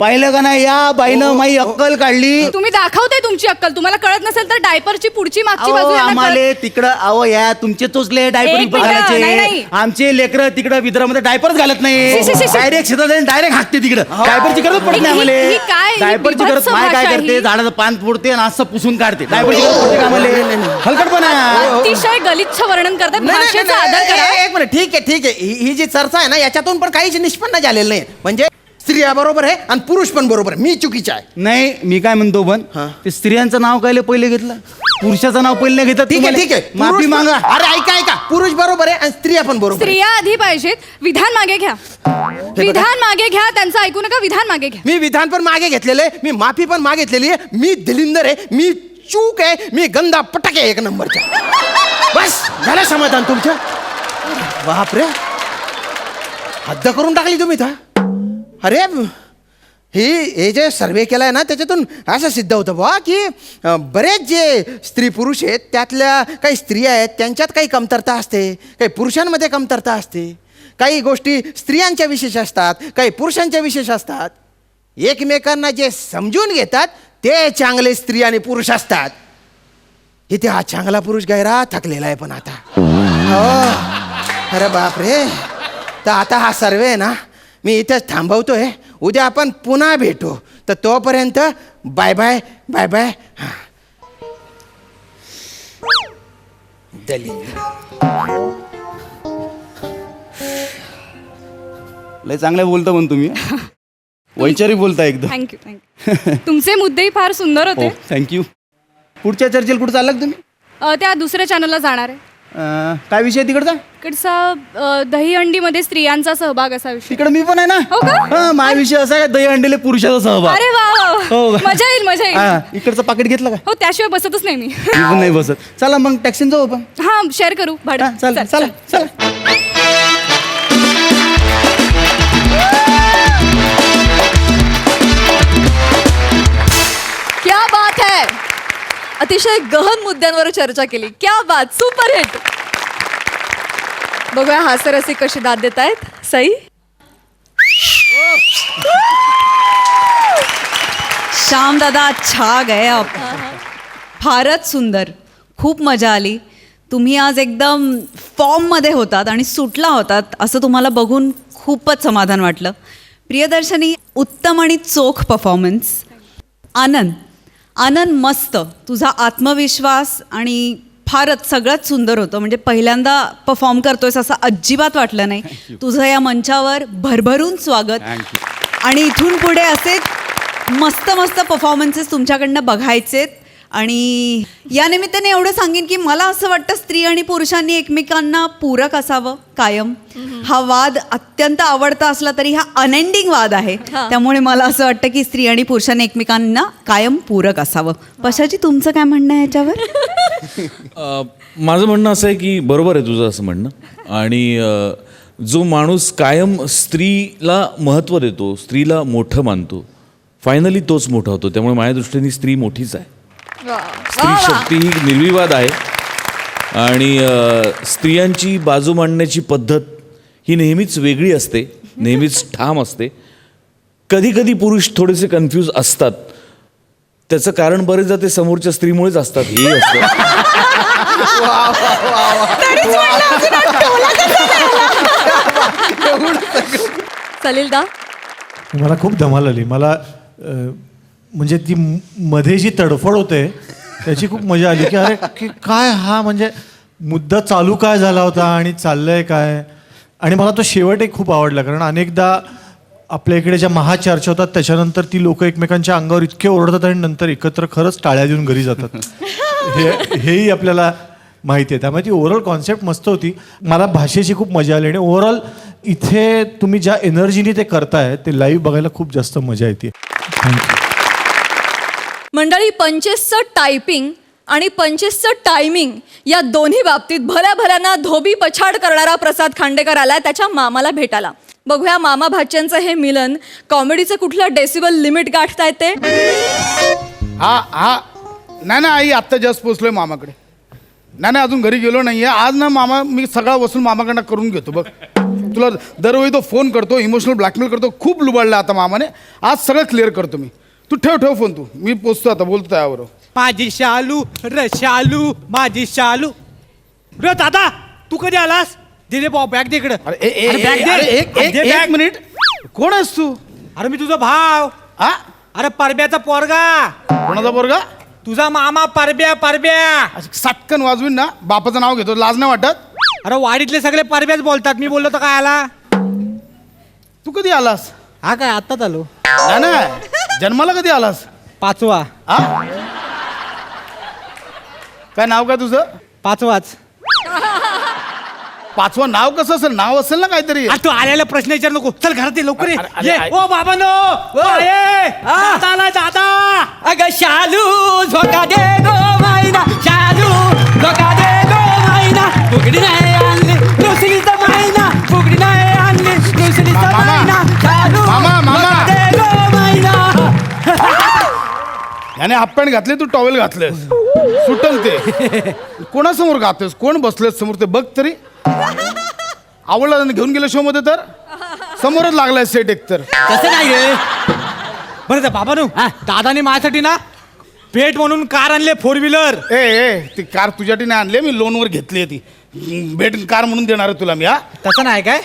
पाहिलं का नाही या बाईनं माई अक्कल काढली तुम्ही दाखवते तुमची अक्कल तुम्हाला कळत नसेल तर डायपरची पुढची मागची बाजू यांना आम्हाला तिकडं अहो या तुमचे चोचले एक डायपर मिनिटं, नाही, घालायचे नाही. आमचे लेकरं तिकडं विदर्भामध्ये डायपरच घालत नाही शी, शी, शी, शी. डायरेक्ट शेतात डायरेक्ट हाकते तिकडं डायपरची गरज पडत नाही ही- ही काय? आम्हाला ही डायपरची बिभत्स गरज माय काय भाषा करते ही. झाडाचं पान फोडते आणि असं पुसून काढते डायपरची गरज पडते का आम्हाला हलकटपणा अतिशय गलिच्छ वर्णन करतात नाही, नाही, भाषेचा नाही, आदर करा एक मिनिट ठीक आहे ही जी चर्चा आहे ना याच्यातून पण काहीच निष्पन्न झालेलं नाही म्हणजे स्त्रिया बरोबर आहे आणि पुरुष पण बरोबर आहे मी चुकीचा आहे नाही मी काय म्हणतो पण हा. ते स्त्रियांचं नाव काय पहिले घेतलं पुरुषाचं नाव पहिले घेतलं ठीक आहे माफी पुरुष पण- मागा अरे ऐका पुरुष बरोबर आहे आणि स्त्रिया पण बरोबर आहे. स्त्रिया आधी पाहिजेत विधान मागे घ्या विधान मागे घ्या त्यांचं ऐकू नका विधान मागे घ्या मी विधान पण मागे घेतलेलं आहे मी माफी पण मागितलेली आहे मी दिलिंदर आहे मी चूक आहे मी गंदा पटक आहे 1 नंबरच्या बस झालं समाधान तुमचं बापरे हद्द करून टाकली तुम्ही था अरे हे जे सर्वे केला आहे ना त्याच्यातून असं सिद्ध होतं बुवा की बरेच जे स्त्री पुरुष आहेत त्यातल्या काही स्त्रिया आहेत त्यांच्यात काही कमतरता असते, काही पुरुषांमध्ये कमतरता असते, काही गोष्टी स्त्रियांच्या विशेष असतात, काही पुरुषांच्या विशेष असतात. एकमेकांना जे समजून घेतात ते चांगले स्त्री आणि पुरुष असतात. इथे हा चांगला पुरुष गैरा थकलेला आहे पण आता हो. अरे बापरे. तर आता हा सर्वे आहे ना मी इथेच थांबवतोय. उद्या आपण पुन्हा भेटू. तर तोपर्यंत बाय बाय बाय बाय. लय चांगले बोलता पण तुम्ही वैचारिक बोलता एकदम. थँक्यू थँक्यू तुमचे मुद्देही फार सुंदर होते. थँक्यू. पुढच्या चर्चेला कुठं चालला का तुम्ही? त्या दुसऱ्या चॅनलला जाणार आहे. काय विषय तिकडचा? इकडचा दहीहंडीमध्ये स्त्रियांचा सहभाग असा विषय. तिकडे मी पण आहे ना. हो का? माझा विषय असा आहे दही अंडेले पुरुषाचा सहभाग. अरे वा वा, वा. हो का? मजा येईल मजा येईल. इकडचं पाकिट घेतलं का? हो त्याशिवाय बसतच नाही मी. मी पण नाही बसत. चला मग टॅक्सीन जाऊ आपण. हा शेअर करू भाडं. चला चल, चला चला. क्या बात है. अतिशय गहन मुद्द्यांवर चर्चा केली. क्या बात. Super hit. बघूया हास्यरसिक कशी दाद देत आहेत. सई. श्याम दादा छा गए आप. फारच सुंदर. खूप मजा आली. तुम्ही आज एकदम फॉर्ममध्ये होतात आणि सुटला होतात असं तुम्हाला बघून खूपच समाधान वाटलं. प्रियदर्शनी उत्तम आणि चोख परफॉर्मन्स. आनंद मस्त. तुझा आत्मविश्वास आणि फारच सगळंच सुंदर होतं. म्हणजे पहिल्यांदा परफॉर्म करतोयस असं अजिबात वाटलं नाही. तुझं या मंचावर भरभरून स्वागत. आणि इथून पुढे असेच मस्त मस्त परफॉर्मन्सेस तुमच्याकडनं बघायचेत. आणि या निमित्ताने एवढं सांगेन की मला असं वाटतं स्त्री आणि पुरुषांनी एकमेकांना पूरक असावं कायम. हा वाद अत्यंत आवडता असला तरी हा अनएंडिंग वाद आहे. त्यामुळे मला असं वाटतं की स्त्री आणि पुरुषांनी एकमेकांना कायम पूरक असावं. पशाची तुमचं काय म्हणणं आहे याच्यावर? माझं म्हणणं असं आहे की बरोबर आहे तुझं असं म्हणणं. आणि जो माणूस कायम स्त्रीला महत्त्व देतो, स्त्रीला मोठं मानतो, फायनली तोच मोठा होतो. त्यामुळे माझ्या दृष्टीने स्त्री मोठीच आहे. स्त्री शक्ती ही निर्विवाद आहे. आणि स्त्रियांची बाजू मांडण्याची पद्धत ही नेहमीच वेगळी असते, नेहमीच ठाम असते. कधी कधी पुरुष थोडेसे कन्फ्यूज असतात. त्याचं कारण बरेचदा ते समोरच्या स्त्रीमुळेच असतात हेही असतं. सलील दा. मला खूप धमाल आली. मला म्हणजे ती मध्ये जी तडफड होते त्याची खूप मजा आली की अरे की काय हा म्हणजे मुद्दा चालू काय झाला होता आणि चाललंय काय. आणि मला तो शेवट एक खूप आवडला. कारण अनेकदा आपल्या इकडे ज्या महाचर्चा होतात त्याच्यानंतर ती लोक एकमेकांच्या अंगावर इतके ओरडतात आणि नंतर एकत्र खरंच टाळ्या देऊन घरी जातात. हेही आपल्याला माहिती आहे. त्यामुळे ती ओव्हरऑल कॉन्सेप्ट मस्त होती. मला भाषेची खूप मजा आली. आणि ओव्हरऑल इथे तुम्ही ज्या एनर्जीने ते करताय ते लाईव्ह बघायला खूप जास्त मजा येते. थँक्यू. मंडळी 25चं टायपिंग आणि 25चं टायमिंग या दोन्ही बाबतीत भल्या भल्यांना धोबी पछाड करणारा प्रसाद खांडेकर आलाय त्याच्या मामाला भेटायला. बघूया मामा भाच्यांचं हे मिलन कॉमेडीचं कुठलं डेसिबल लिमिट गाठतायत ते. हा नाही आई आत्ता जस्ट पोचलोय मामाकडे. नाही अजून घरी गेलो नाहीये. आज ना मामा मी सगळा वसूल मामाकडनं करून घेतो. बघ तुला दरवेळी तो फोन करतो, इमोशनल ब्लॅकमेल करतो. खूप लुबाडला आता मामाने. आज सगळं क्लिअर करतो मी. तू ठेव फोन. तू मी पोचतो आता. बोलतो त्याबरोबर. माझी शालू र शालू माझी शालू र. दादा तू कधी आलास? दे बॅग दे इकडं. एक मिनिट. कोण आहेस तू? अरे मी तुझा भाव. अरे परब्याचा पोरगा. कोणाचा पोरगा? तुझा मामा परब्या. सटकन वाजवीन ना. बापाचं नाव घेतो. लाज नाही वाटत? अरे वाडीतले सगळे परब्याच बोलतात. मी बोललो तर काय आला? तू कधी आलास? हा काय आत्ताच आलो. नाही जन्माला कधी आलास? 5वा. काय नाव काय तुझं? 5वाच. 5वा नाव कसं असेल? नाव असेल ना काहीतरी. तू आलेला प्रश्न विचार नको. चल घरात ये लवकर ये. अरे, ओ बाबांनो दादा. अगं शालू झोका दे गो मायना. शालू झोका दे गो मायना. फुगडी नाही आणली रुसलीचा मायना. फुगडी नाही आणली रुसलीचा मायना. शालू झोका दे गो मायना. याने हाफ पॅन्ट घातली तू टॉवेल घातलेस सुटल ते कोणासमोर गातोस कोण बसलेस समोर ते बघ तरी आवडला त्याने घेऊन गेल्या शो मध्ये तर समोरच लागलाय सेट एकतर तसं नाही रे बरं बाबानू दादाने माझ्यासाठी ना भेट म्हणून कार आणले 4 व्हीलर. ए ती कार तुझ्यासाठी नाही आणली मी लोनवर घेतली ती भेट कार म्हणून देणार आहे तुला मी हा तसं नाही काय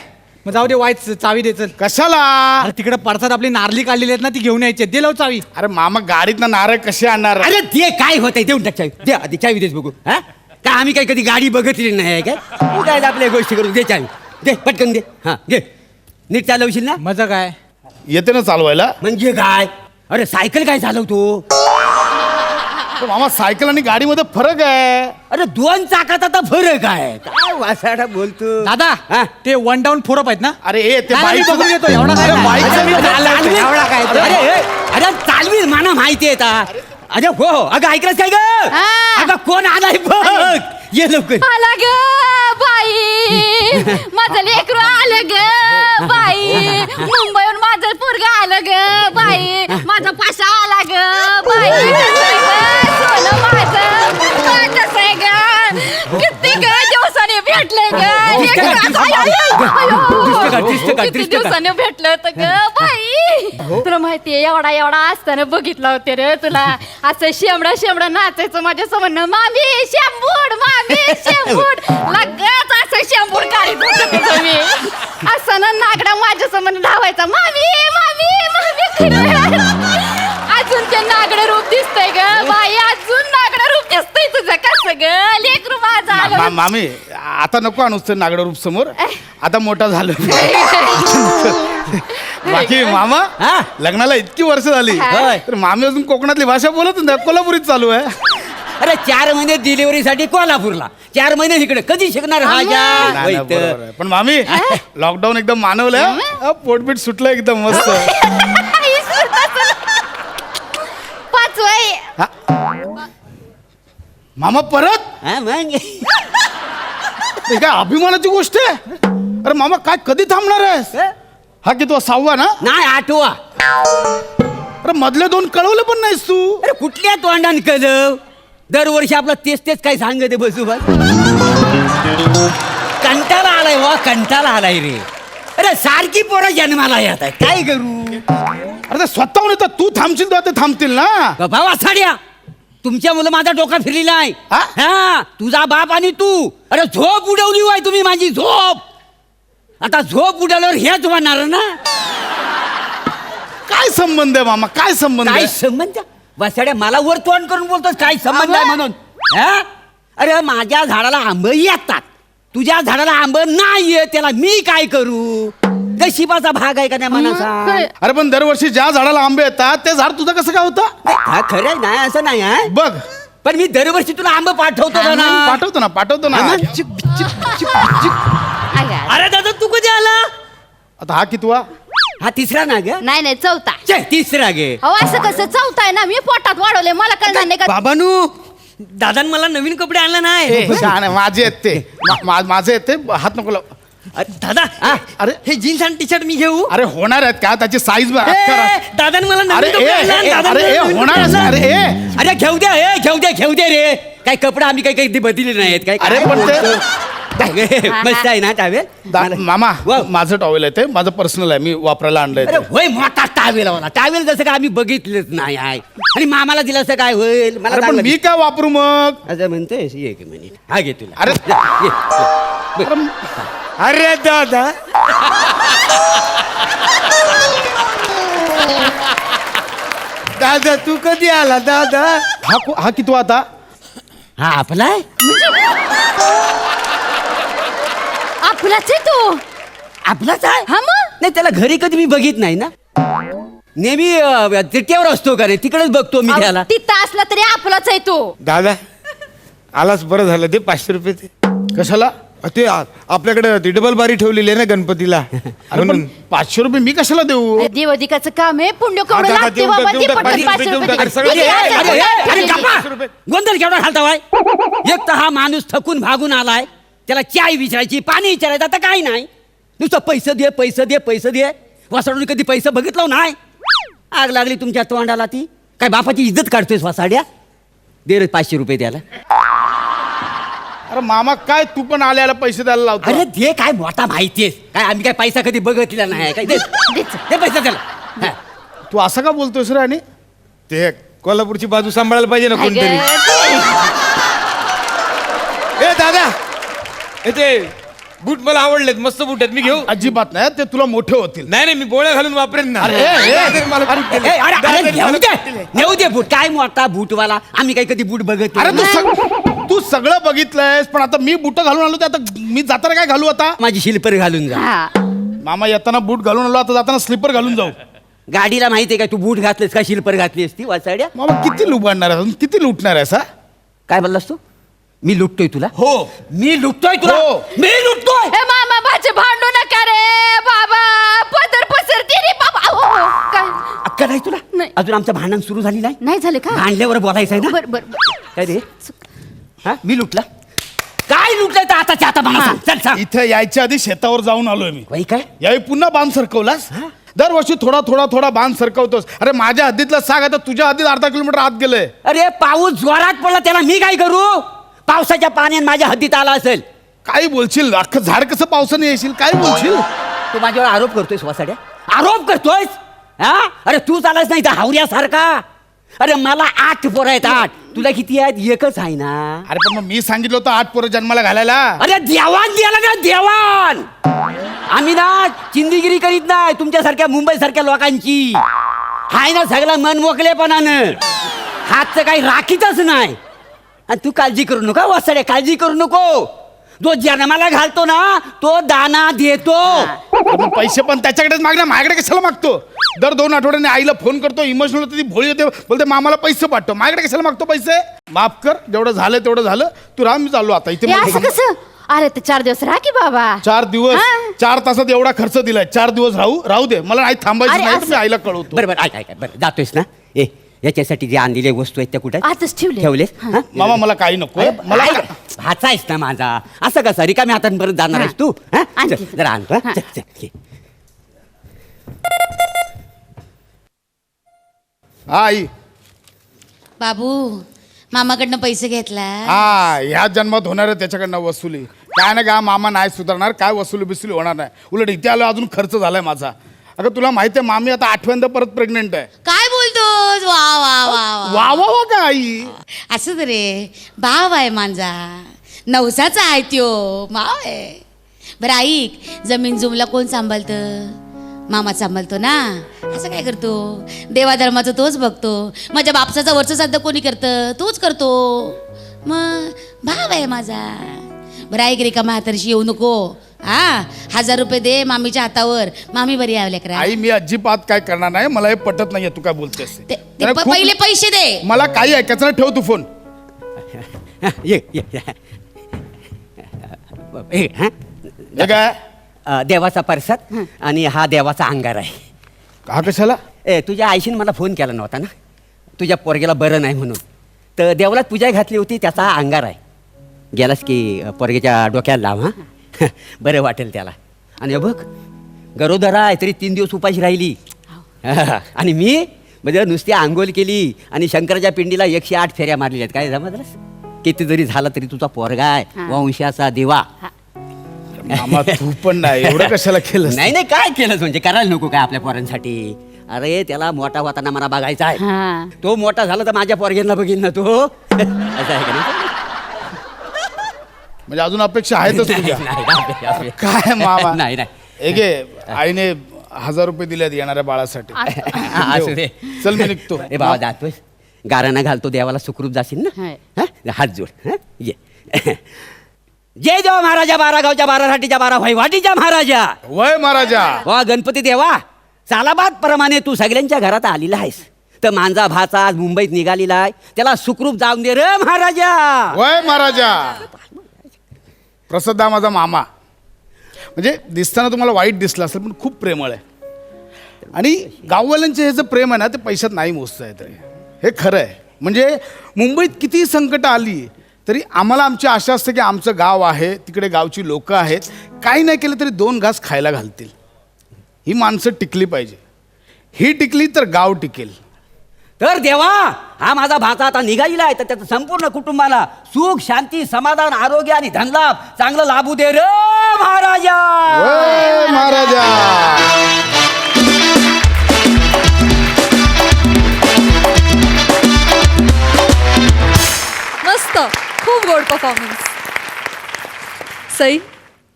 मग जाऊ दे वाईट चावी दे चल. कशाला अरे तिकडे पडसाद आपली नारली काढलेली आहेत ना ती घेऊन यायची दे लाव चावी. अरे मामा गाडीत ना नारळ कसे आणणार अरे ते काय होतंय देऊन टाक चावी दे आधी चावी देच बघू हा काय आम्ही काही कधी गाडी बघितली नाही काय तू काय आपल्या गोष्टी करू दे चावी दे पटकन दे हा घे नीट चालवशील ना. मजा काय येते ना चालवायला म्हणजे काय अरे सायकल काय चालवतो. पण मामा सायकल आणि गाडीमध्ये फरक आहे अरे 2 चाकात आता फरक आहे काय वासाडा बोलतो दादा ते 1 डाऊन 4 अप आहेत ना. अरे ए ते नाही, बाईक मी बघून घेतो एवढा काय नाही. बाईकचं मी चालवील, एवढा काय अरे चालवील मला माहिती आहे अरे हो अगं ऐकलंच काय ग अगं कोण आलाय बघ ये लवकर. आला ग बाई माझं लेकरू आलं ग बाई मुंबईहून माझं पोरगं आलं ग बाई माझा पाशा आला ग बाई सोनं माझं कसं आहे ग किती ग दिवसाने भेटले किती दिवसाने भेटलं होतं ग बाई. तुला माहितीये एवढा एवढा असताना बघितलं होते रे तुला असं शेंबडा नाचायचं माझ्या समोर मामी शेंबूड मामी शेंबूड लगेच असं शेंबूड काढीत होतं तुझं मी असं ना नागडा माझ्या समोर धावायचा मामी मामी मामी अजून ते नागडं रूप दिसतंय ग बाई अजून नागडं रूप दिसतंय तुझं कसं ग लेकरू माझं आलं. मामी आता नको आणूस ते नागडं रूप समोर आता मोठा झालं बाकी मामा लग्नाला इतकी वर्ष झाली तर मामी अजून कोकणातली भाषा बोलत नाही कोल्हापुरीत चालू आहे. अरे 4 महिने डिलिव्हरीसाठी कोल्हापूरला 4 महिने इकडे कधी शिकणार नाही, नाही, बरोबर आहे. पण मामी लॉकडाऊन एकदम मानवलं पोटपीट सुटलं एकदम मस्त. मामा परत हे काय अभिमानाची गोष्ट आहे. अरे मामा काय कधी थांबणार आहेस हा की तू 6वा ना नाही 8वा. अरे मधले 2 कळवलं पण नाहीस तू. अरे कुठल्या तोंडाने कळव दरवर्षी आपलं तेच काय सांगते बसू बस कंटाळा आलाय वा कंटाळा आलाय रे. अरे सारखी पोरं जन्माला येत आहे काय करू. अरे ते स्वतःहून येतात तू थांबशील तर ते थांबतील ना. भावा साड्या तुमच्या मुलं माझा डोका फिरलेला आहे हा तुझा बाप आणि तू. अरे झोप उडवली वाय तुम्ही माझी झोप. आता झोप उडवल्यावर हेच होणार ना. काय संबंध आहे मामा काय संबंध काय आहे? संबंध वसाड्या मला वर तोंड करून बोलतोस काय संबंध आहे म्हणून हा? अरे माझ्या झाडाला आंब येतात तुझ्या झाडाला आंब नाही येत त्याला मी काय करू. नशिबाचा भाग आहे का त्या मनाचा. अरे पण दरवर्षी ज्या झाडाला आंबे येतात ते झाड तुझं कसं काय होतं हा खरं नाही असं नाही आहे बघ. पण मी दरवर्षी तुला आंब पाठवतो ना. पाठवतो ना. अरे दादा तू कधी आला आता हा कितवा हा तिसरा ना ग नाही चौथा. तिसरा गे अहो असं कसं चौथा आहे ना मी पोटात वाढवले मला कळणार नाही का. बाबानू दादान मला नवीन कपडे आणले नाही. छान आहे माझे आहेत ते माझे आहेत ते हात नको लाव. दादा अरे हे जीन्स आणि टी शर्ट मी घेऊ. अरे होणार आहेत का त्याची साईज दादा मला अरे नवीन कपडे आणले, दादानं अरे मला नवीन होणार कपडे आहे, आणले. अरे अरे घेऊ दे रे काय कपडे आम्ही काही बदलले नाहीत काय अरे, काय पण ते- बोलतो? काय, मस्त आहे ना टावेल मामा माझं टॉवेल आहे ते माझं पर्सनल आहे मी वापरायला आणलंय अरे ते. होय मोठा टावेल वाला टावेल जसं काय आम्ही बघितलंच नाही आहे आणि मामाला दिलं असं काय होईल मला अरे पण चांगलं मी काय वापरू मग असं म्हणतोय एक मिनिट हा घे तुला अरे ये. अरे दादा दादा तू कधी आला दादा. हा कितवा आता हा आपला आहे आपलाच आहे तो. आपलाच आहे हा मग नाही त्याला घरी कधी मी बघित नाही ना नेहमी तिट्यावर असतो का रे तिकडेच बघतो मी त्याला तिथं असला तरी आपलाच आहे तो. दादा आलाच बरं झालं ते 500 रुपये ते कशाला ते आपल्याकडे ती डबल बारी ठेवलेली आहे ना गणपतीला अरे पण 500 रुपये मी कशाला देऊ. देवधिकाचं काम आहे पुण्य कवडं दादा, लागते देऊन बाबा टाक, ते देऊन टाक, पटकन 500 देऊन रुपये टाक, दे. सगळं किती दे. असं अरे काय? गप्पा! गोंधळ केवढा घालतावाय एक तर हा माणूस थकून भागून आलाय त्याला चाय विचारायची पाणी विचारायचं आता काय नाही नुसतं पैसे दे वासडून कधी पैसे बघितलं नाही. आग लागली तुमच्या तोंडाला ती काय बापाची इज्जत काढतोयस वासाड्या? दे रे 500 रुपये द्यायला. अरे मामा काय तू पण आल्याला पैसे द्यायला लावतो. अरे दे, काय मोठा माहितीये काय, आम्ही काय पैसा कधी बघितला नाही काय. दे दे पैसा त्याला. हा. तू असं का बोलतोयस रे? आणि ते कोल्हापूरची बाजू सांभाळायला पाहिजे ना कोणतरी. ए दादा, ते बूट मला आवडलेत, मस्त बूट आहेत, मी घेऊ? अजिबात नाही, ते तुला मोठे होतील. नाही नाही, मी बोळ्या घालून वापरेन ना. अरे, दादाने मला बूट दिले. ए, अरे अरे दादाने नेऊ मला दे, बूट दिले. नेऊ दे बूट. काय मोठा बूटवाला, आम्ही काही कधी बूट बघत अरे नाही. तू सगळं बघितलंयस, पण आता मी बुट घालून आलो, ते आता मी जाताना काय घालू आता? माझी शिल्पर घालून जा. मामा येताना बूट घालून आलो, आता जाताना स्लीपर घालून जाऊ. गाडीला माहितीये का तू बूट घातलेस का शिल्पर घातलीस ती वासाड्या? मामा किती लुबाडणार आहे, किती लुटणार आहेस हा? काय बोललास तू? मी लुटतोय तुला? हो. मी लुटतोय तुला? हो. मी लुटतोय? हे मामा भाचे भांडू नका रे बाबा, पदर पसरते रे बाबा. अहो, काय अक्का नाही तुला? नाही. अजून आमचं भांडण सुरू झाली नाही? नाही झाले का? भांडल्यावर बोलायचं आहे ना? बर बर बर. काय रे? हा, मी लुटला? काय लुटलंय तर आताच्या आता मला सांग. चल सांग. इथे यायच्या आधी शेतावर जाऊन आलोय मी. बाई काय? यावेळी पुन्हा बांध सरकवलास? दरवर्षी थोडा थोडा थोडा बांध सरकवतोस. अरे माझ्या हद्दीतला साग आता तुझ्या हद्दीत अर्धा किलोमीटर आत गेलंय. अरे पाऊस जोरात पडला, त्याला मी काय करू? पावसाच्या पाण्याने माझ्या हद्दीत आला असेल. काय बोलशील? अख्खं झाड कसं पावसाने येशील? काय बोलशील? तू माझ्यावर आरोप करतोयस वासाड्या? आरोप करतोयस? हा, अरे तू चालायच नाही तर हावऱ्यासारखा. अरे मला 8 पोरं आहेत. 8. तुला किती आहेत? एकच आहे ना. अरे पण मग मी सांगितलं होतं 8 पोरं जन्माला घालायला. अरे देवान द्याला ना, देवान. आम्ही ना चिंदीगिरी करीत नाही तुमच्यासारख्या मुंबई सारख्या लोकांची. हाय ना सगळा मन मोकलेपणानं, हातचं काही राखीतच नाही. आणि तू काळजी करू नका वासाड्या, काळजी करू नको. जो जन्माला घालतो ना तो दाना देतो. मग पैसे पण त्याच्याकडेच मागणार, माझ्याकडे कशाला मागतो? दर 2 आठवड्याने आईला फोन करतो, इमोशनल होते, ती भोळी होते, बोलते मामाला पैसे पाठव. माझ्याकडे कशाला मागतो पैसे? माफ कर, जेवढं झालं तेवढं झालं. तू राह, मी चाललो आता. इथे हे असं कसं? अरे ते 4 दिवस राहा की बाबा. 4 दिवस हा. 4 तासात एवढा खर्च दिलाय. 4 दिवस राहू दे. मला नाही थांबायचं अरे नाही, तर असं- मी आईला कळवतो. बरं बरं, ऐक बरं, जातोयस ना? ए, याच्यासाठी जे आणलेल्या वस्तू आहेत त्या कुठे आताच ठेवले. ठेवलेस? हा? मामा मला काही नको. मला भाचा आहेस ना माझा, असं कसं रिकाम्या हातानं परत जाणार आहेस तू? हा? आणखी. चल, जरा आणतो हा? हा. चल, चल, घे. हा आई. बाबू मामाकडनं पैसे घेतला? हा, ह्या जन्मात होणार आहे त्याच्याकडनं वसुली. काय ना काय मामा नाही सुधारणार, काय वसुली बिसुली होणार नाही. उलट इथे आलो अजून खर्च झालाय माझा. अगं तुला माहिती आहे मामी आता 8व्यांदा परत प्रेग्नेंट आहे. काय बोलतोस? वा वा वा वा. वा वा वा काय आई? असं रे भाव आहे माझा, नवसाचा आहे त्यो भाव आहे. बरं ऐक, जमीन जुमला कोण सांभाळतं? मामा सांभाळतो ना. असं काय करतो? देवाधर्माचं तोच बघतो. माझ्या बापसाचा वरचं साध्य कोणी करतं? तोच करतो. मग भाव आहे माझा. बरं ऐक रे, का म्हातारशी येऊ नको. हा, 1000 रुपये दे मामीच्या हातावर, मामी बरी आहे लेकरा. आई मी अजिबात काय करणार नाही, मला हे पटत नाहीये तू काय बोलतेस ते. ते पहिले पैसे दे. मला काही ऐकायचं नाही, ठेव तू फोन. ये ये ये. ए, हा? हे काय? देवाचा परसाद आणि हा देवाचा अंगार आहे. हा कशाला? ए, तुझ्या आईशीने मला फोन केला नव्हता ना, तुझ्या पोरगेला बरं नाही म्हणून, तर देवाला पूजा घातली होती, त्याचा हा अंगार आहे. गेलास की पोरगेच्या डोक्याला लाव. हा, बरं वाटेल त्याला. आणि हे बघ, गरोदर आहे तरी 3 दिवस उपाशी राहिली. आणि मी म्हणजे नुसती आंघोळ केली आणि शंकराच्या पिंडीला 108 फेऱ्या मारलेल्या आहेत. काय समजलंस? किती जरी झाला तरी तुझा पोरगा आहे, वंशाचा देवा. मामा तू पण नाही एवढं कशाला केलं? नाही नाही, काय केलंच म्हणजे करायला नको काय आपल्या पोरांसाठी? अरे त्याला मोठा होताना मला बघायचा आहे. हा. तो मोठा झाला तर माझ्या पोरग्यांना बघीन ना तो. असं आहे का नाही? म्हणजे अजून अपेक्षा आहेतच तुझ्या? नाही, नाही, काय मामा? नाही नाही. हे घे, आईने 1000 रुपये दिलेत येणाऱ्या बाळासाठी. असू दे. चल मी निघतो. ए बाबा जातोय, गाराणा घालतो, देवाला सुखरूप जाशील ना? हाय. हा? हात जोड. हा? ये. जय देवा महाराजा, 12 गावच्या 12 राटीच्या 12 वैवाटीच्या महाराजा. वय महाराजा. वा गणपती देवा, सालाबाद प्रमाणे तू सगळ्यांच्या घरात आलेला आहेस, तर माझा भाचा आज मुंबईत निघालेला आहे, त्याला सुखरूप जाऊन दे रे महाराजा. वय महाराजा. प्रसाद हा माझा मामा. म्हणजे दिसताना तुम्हाला वाईट दिसलं असेल पण खूप प्रेमळ आहे. आणि गाववाल्यांचे हे जे प्रेम आहे ना ते पैशात नाही मोजता येत रे. हे खरं आहे. म्हणजे मुंबईत कितीही संकट आली तरी आम्हाला आमची आशा असते की आमचं गाव आहे, तिकडे गावची लोकं आहेत, काही नाही केलं तरी 2 घास खायला घालतील. ही माणसं टिकली पाहिजे. ही टिकली तर गाव टिकेल. तर देवा हा माझा भाचा आता निघालेला आहे तर त्याचं संपूर्ण कुटुंबाला सुख शांती समाधान आरोग्य आणि धनलाभ चांगलं लाभू दे रे महाराजा. ओय महाराजा. मस्त, खूप गोड परफॉर्मन्स. सई,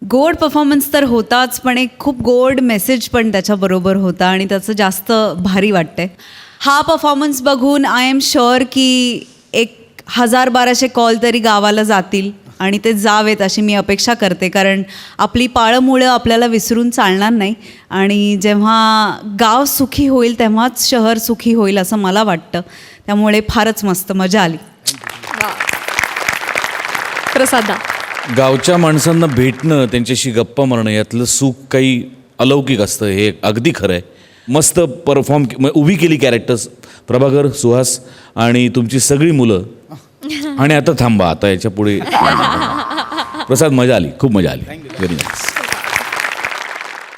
गोड परफॉर्मन्स तर होताच, पण एक खूप गोड मेसेज पण त्याच्याबरोबर होता आणि त्याचं जास्त भारी वाटतंय. हा परफॉर्मन्स बघून आय एम शुअर की 1000-1200 कॉल तरी गावाला जातील आणि ते जावेत अशी मी अपेक्षा करते, कारण आपली पाळंमुळं आपल्याला विसरून चालणार नाही आणि जेव्हा गाव सुखी होईल तेव्हाच शहर सुखी होईल असं मला वाटतं. त्यामुळे फारच मस्त मजा आली. प्रसादा. गावच्या माणसांना भेटणं, त्यांच्याशी गप्पा मारणं यातलं सुख काही अलौकिक असतं, हे अगदी खरं आहे. मस्त परफॉर्म उभी केली कॅरेक्टर्स, प्रभाकर, सुहास आणि तुमची सगळी मुलं. आणि आता थांबा, आता याच्या पुढे प्रसाद, मजा आली, खूप मजा आली. Very nice.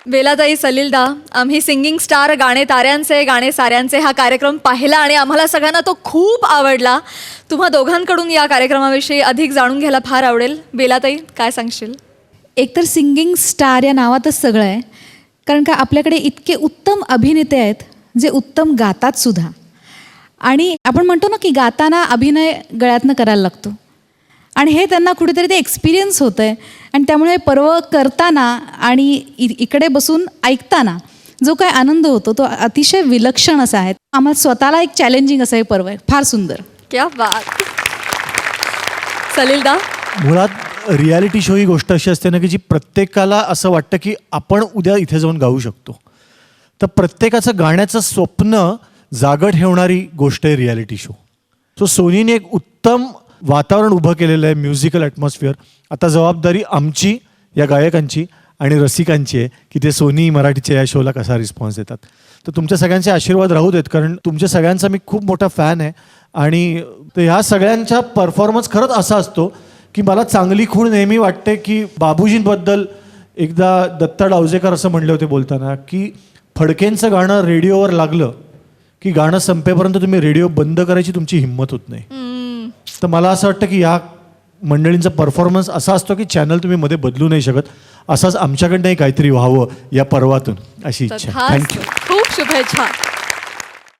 बेलाताई, सलीलदा, आम्ही सिंगिंग स्टार गाणे ताऱ्यांचे गाणे साऱ्यांचे हा कार्यक्रम पाहिला आणि आम्हाला सगळ्यांना तो खूप आवडला. तुम्हा दोघांकडून या कार्यक्रमाविषयी अधिक जाणून घ्यायला फार आवडेल. बेलाताई, काय सांगशील? एकतर सिंगिंग स्टार या नावातच सगळं आहे, कारण का आपल्याकडे इतके उत्तम अभिनेते आहेत जे उत्तम गातात सुद्धा. आणि आपण म्हणतो ना की गाताना अभिनय गळ्यातनं करायला लागतो आणि हे त्यांना कुठेतरी ते एक्सपिरियन्स होतं आहे आणि त्यामुळे पर्व करताना आणि इकडे बसून ऐकताना जो काय आनंद होतो तो अतिशय विलक्षण असा आहे. आम्हाला स्वतःला एक चॅलेंजिंग असं हे पर्व आहे. फार सुंदर. क्या बात. सलीलदा. मुळात रियालिटी शो ही गोष्ट अशी असते ना की जी प्रत्येकाला असं वाटतं की आपण उद्या इथे जाऊन गाऊ शकतो. तर प्रत्येकाचं गाण्याचं स्वप्न जागं ठेवणारी गोष्ट आहे रियालिटी शो. सो सोनीने एक उत्तम वातावरण उभं केलेलं आहे, म्युझिकल ॲटमॉस्फिअर. आता जबाबदारी आमची, या गायकांची आणि रसिकांची आहे की ते सोनी मराठीच्या या शोला कसा रिस्पॉन्स देतात. तर तुमच्या सगळ्यांचे आशीर्वाद राहू देत, कारण तुमच्या सगळ्यांचा मी खूप मोठा फॅन आहे. आणि ह्या सगळ्यांचा परफॉर्मन्स खरंच असा असतो की मला चांगली खूण नेहमी वाटते की बाबूजींबद्दल एकदा दत्ता डावजेकर असं म्हणले होते बोलताना की फडकेंचं गाणं रेडिओवर लागलं की गाणं संपेपर्यंत तुम्ही रेडिओ बंद करायची तुमची हिंमत होत नाही. तर मला असं वाटतं की या मंडळींचा परफॉर्मन्स असा असतो की चॅनल तुम्ही मध्ये बदलू नाही शकत. असाच आमच्याकडनंही काहीतरी व्हावं या पर्वातून, अशी इच्छा. थँक्यू. खूप शुभेच्छा.